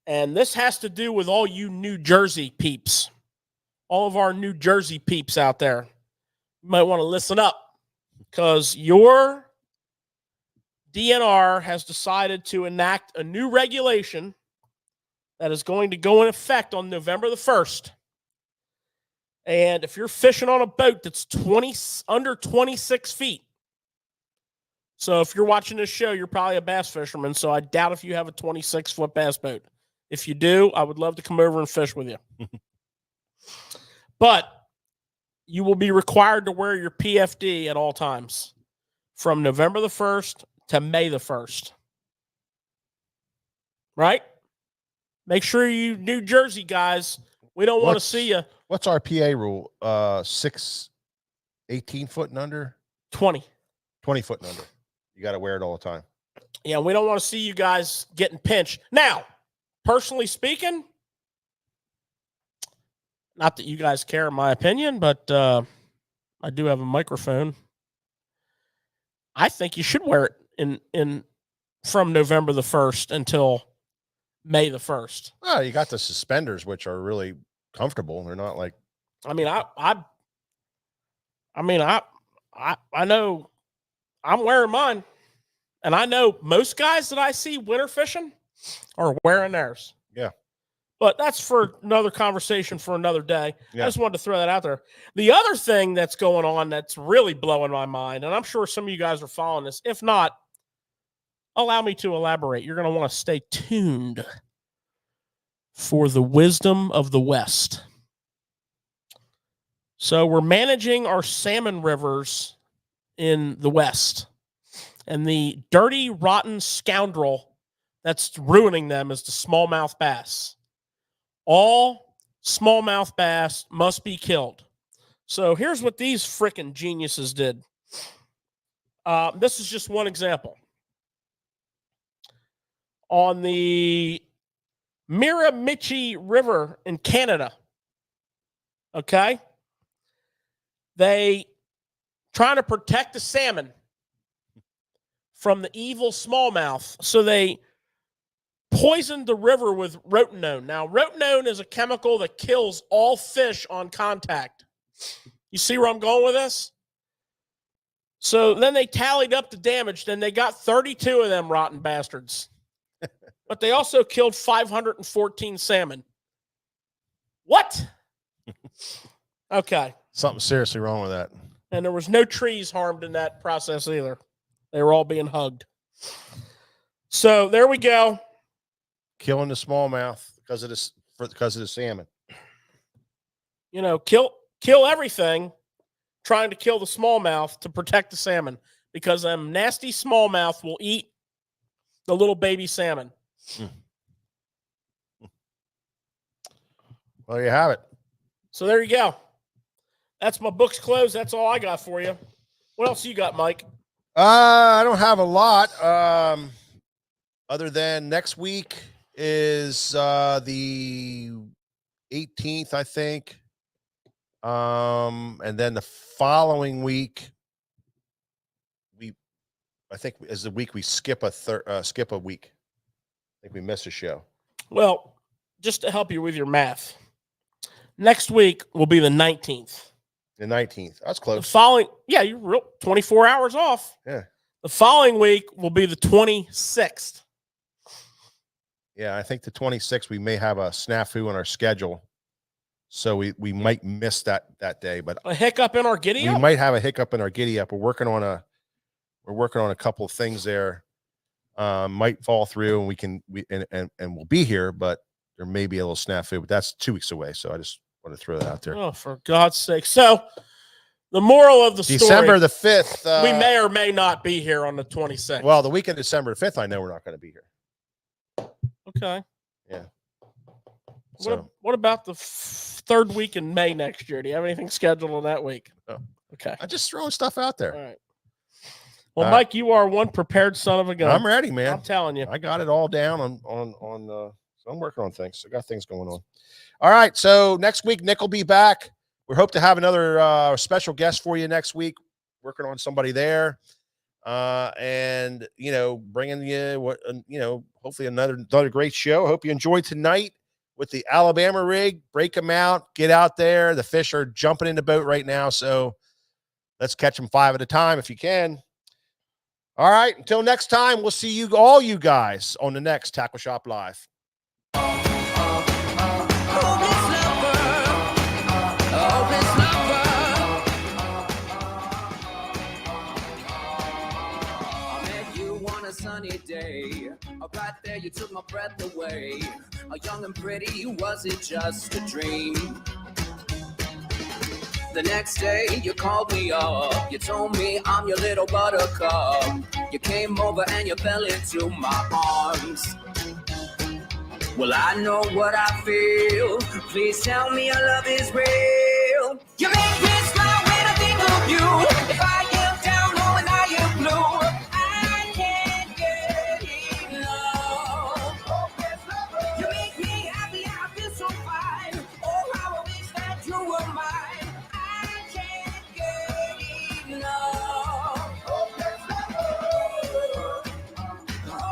[SPEAKER 3] And this has to do with all you New Jersey peeps. All of our New Jersey peeps out there. You might want to listen up because your DNR has decided to enact a new regulation that is going to go in effect on November the 1st. And if you're fishing on a boat that's under 26 feet, so if you're watching this show, you're probably a bass fisherman, so I doubt if you have a 26-foot bass boat. If you do, I would love to come over and fish with you. But you will be required to wear your PFD at all times from November the 1st to May the 1st. Right? Make sure you New Jersey guys, we don't want to see you.
[SPEAKER 1] What's our PA rule? 18 foot and under?
[SPEAKER 3] 20
[SPEAKER 1] foot and under. You got to wear it all the time.
[SPEAKER 3] Yeah, we don't want to see you guys getting pinched. Now, personally speaking, not that you guys care in my opinion, but I do have a microphone. I think you should wear it in from November the 1st until May the 1st.
[SPEAKER 1] Oh, you got the suspenders, which are really comfortable. They're not like.
[SPEAKER 3] I know I'm wearing mine, and I know most guys that I see winter fishing are wearing theirs.
[SPEAKER 1] Yeah.
[SPEAKER 3] But that's for another conversation for another day.
[SPEAKER 1] Yeah.
[SPEAKER 3] I just wanted to throw that out there. The other thing that's going on that's really blowing my mind, and I'm sure some of you guys are following this. If not, allow me to elaborate. You're going to want to stay tuned for the wisdom of the West. So we're managing our salmon rivers in the West. And the dirty, rotten scoundrel that's ruining them is the smallmouth bass. All smallmouth bass must be killed. So here's what these frickin' geniuses did. This is just one example. On the Miramichi River in Canada, okay, they trying to protect the salmon from the evil smallmouth. So they poisoned the river with rotenone. Now, rotenone is a chemical that kills all fish on contact. You see where I'm going with this? So then they tallied up the damage. Then they got 32 of them rotten bastards. But they also killed 514 salmon. What? Okay.
[SPEAKER 1] Something seriously wrong with that.
[SPEAKER 3] And there was no trees harmed in that process either. They were all being hugged. So there we go.
[SPEAKER 1] Killing the smallmouth because of the salmon.
[SPEAKER 3] You know, kill everything, trying to kill the smallmouth to protect the salmon, because them nasty smallmouth will eat the little baby salmon.
[SPEAKER 1] Well, you have it.
[SPEAKER 3] So there you go. That's my books closed. That's all I got for you. What else you got, Mike?
[SPEAKER 1] I don't have a lot. Other than next week is the 18th, I think. And then the following week, I think is the week we skip a week. I think we miss a show.
[SPEAKER 3] Well, just to help you with your math, next week will be the 19th.
[SPEAKER 1] The 19th. That's
[SPEAKER 3] The
[SPEAKER 1] close.
[SPEAKER 3] following, yeah, you're 24 hours off.
[SPEAKER 1] Yeah.
[SPEAKER 3] The following week will be the 26th.
[SPEAKER 1] Yeah, I think the 26th we may have a snafu on our schedule, so we might miss that day. But
[SPEAKER 3] A hiccup in our giddy
[SPEAKER 1] we
[SPEAKER 3] up?
[SPEAKER 1] might have a hiccup in our giddy up. We're working on a couple of things there. Might fall through, and and we'll be here, but there may be a little snafu. But that's 2 weeks away, so I just want to throw that out there.
[SPEAKER 3] Oh, for God's sake. So the moral of the
[SPEAKER 1] December
[SPEAKER 3] story,
[SPEAKER 1] the 5th.
[SPEAKER 3] we may or may not be here on the 26th.
[SPEAKER 1] Well, the weekend of December the 5th, I know we're not going to be here.
[SPEAKER 3] Okay.
[SPEAKER 1] Yeah.
[SPEAKER 3] What, what about the third week in May next year? Do you have anything scheduled on that week?
[SPEAKER 1] No.
[SPEAKER 3] Okay.
[SPEAKER 1] I'm just throwing stuff out there.
[SPEAKER 3] All right. Well, Mike, you are one prepared son of a gun.
[SPEAKER 1] I'm ready, man.
[SPEAKER 3] I'm telling you.
[SPEAKER 1] I got it all down on so I'm working on things. I got things going on. All right. So next week, Nick will be back. We hope to have another special guest for you next week. Working on somebody there. And bringing you hopefully another great show. I hope you enjoyed tonight with the Alabama rig. Break them out, get out there. The fish are jumping in the boat right now. So let's catch them 5 at a time if you can. All right. Until next time, we'll see all you guys on the next Tackle Shop Live.
[SPEAKER 2] Sunny day, right there you took my breath away. Young and pretty, was it just a dream? The next day you called me up, you told me I'm your little buttercup. You came over and you fell into my arms. Well, I know what I feel. Please tell me your love is real. You make me smile when I think of you.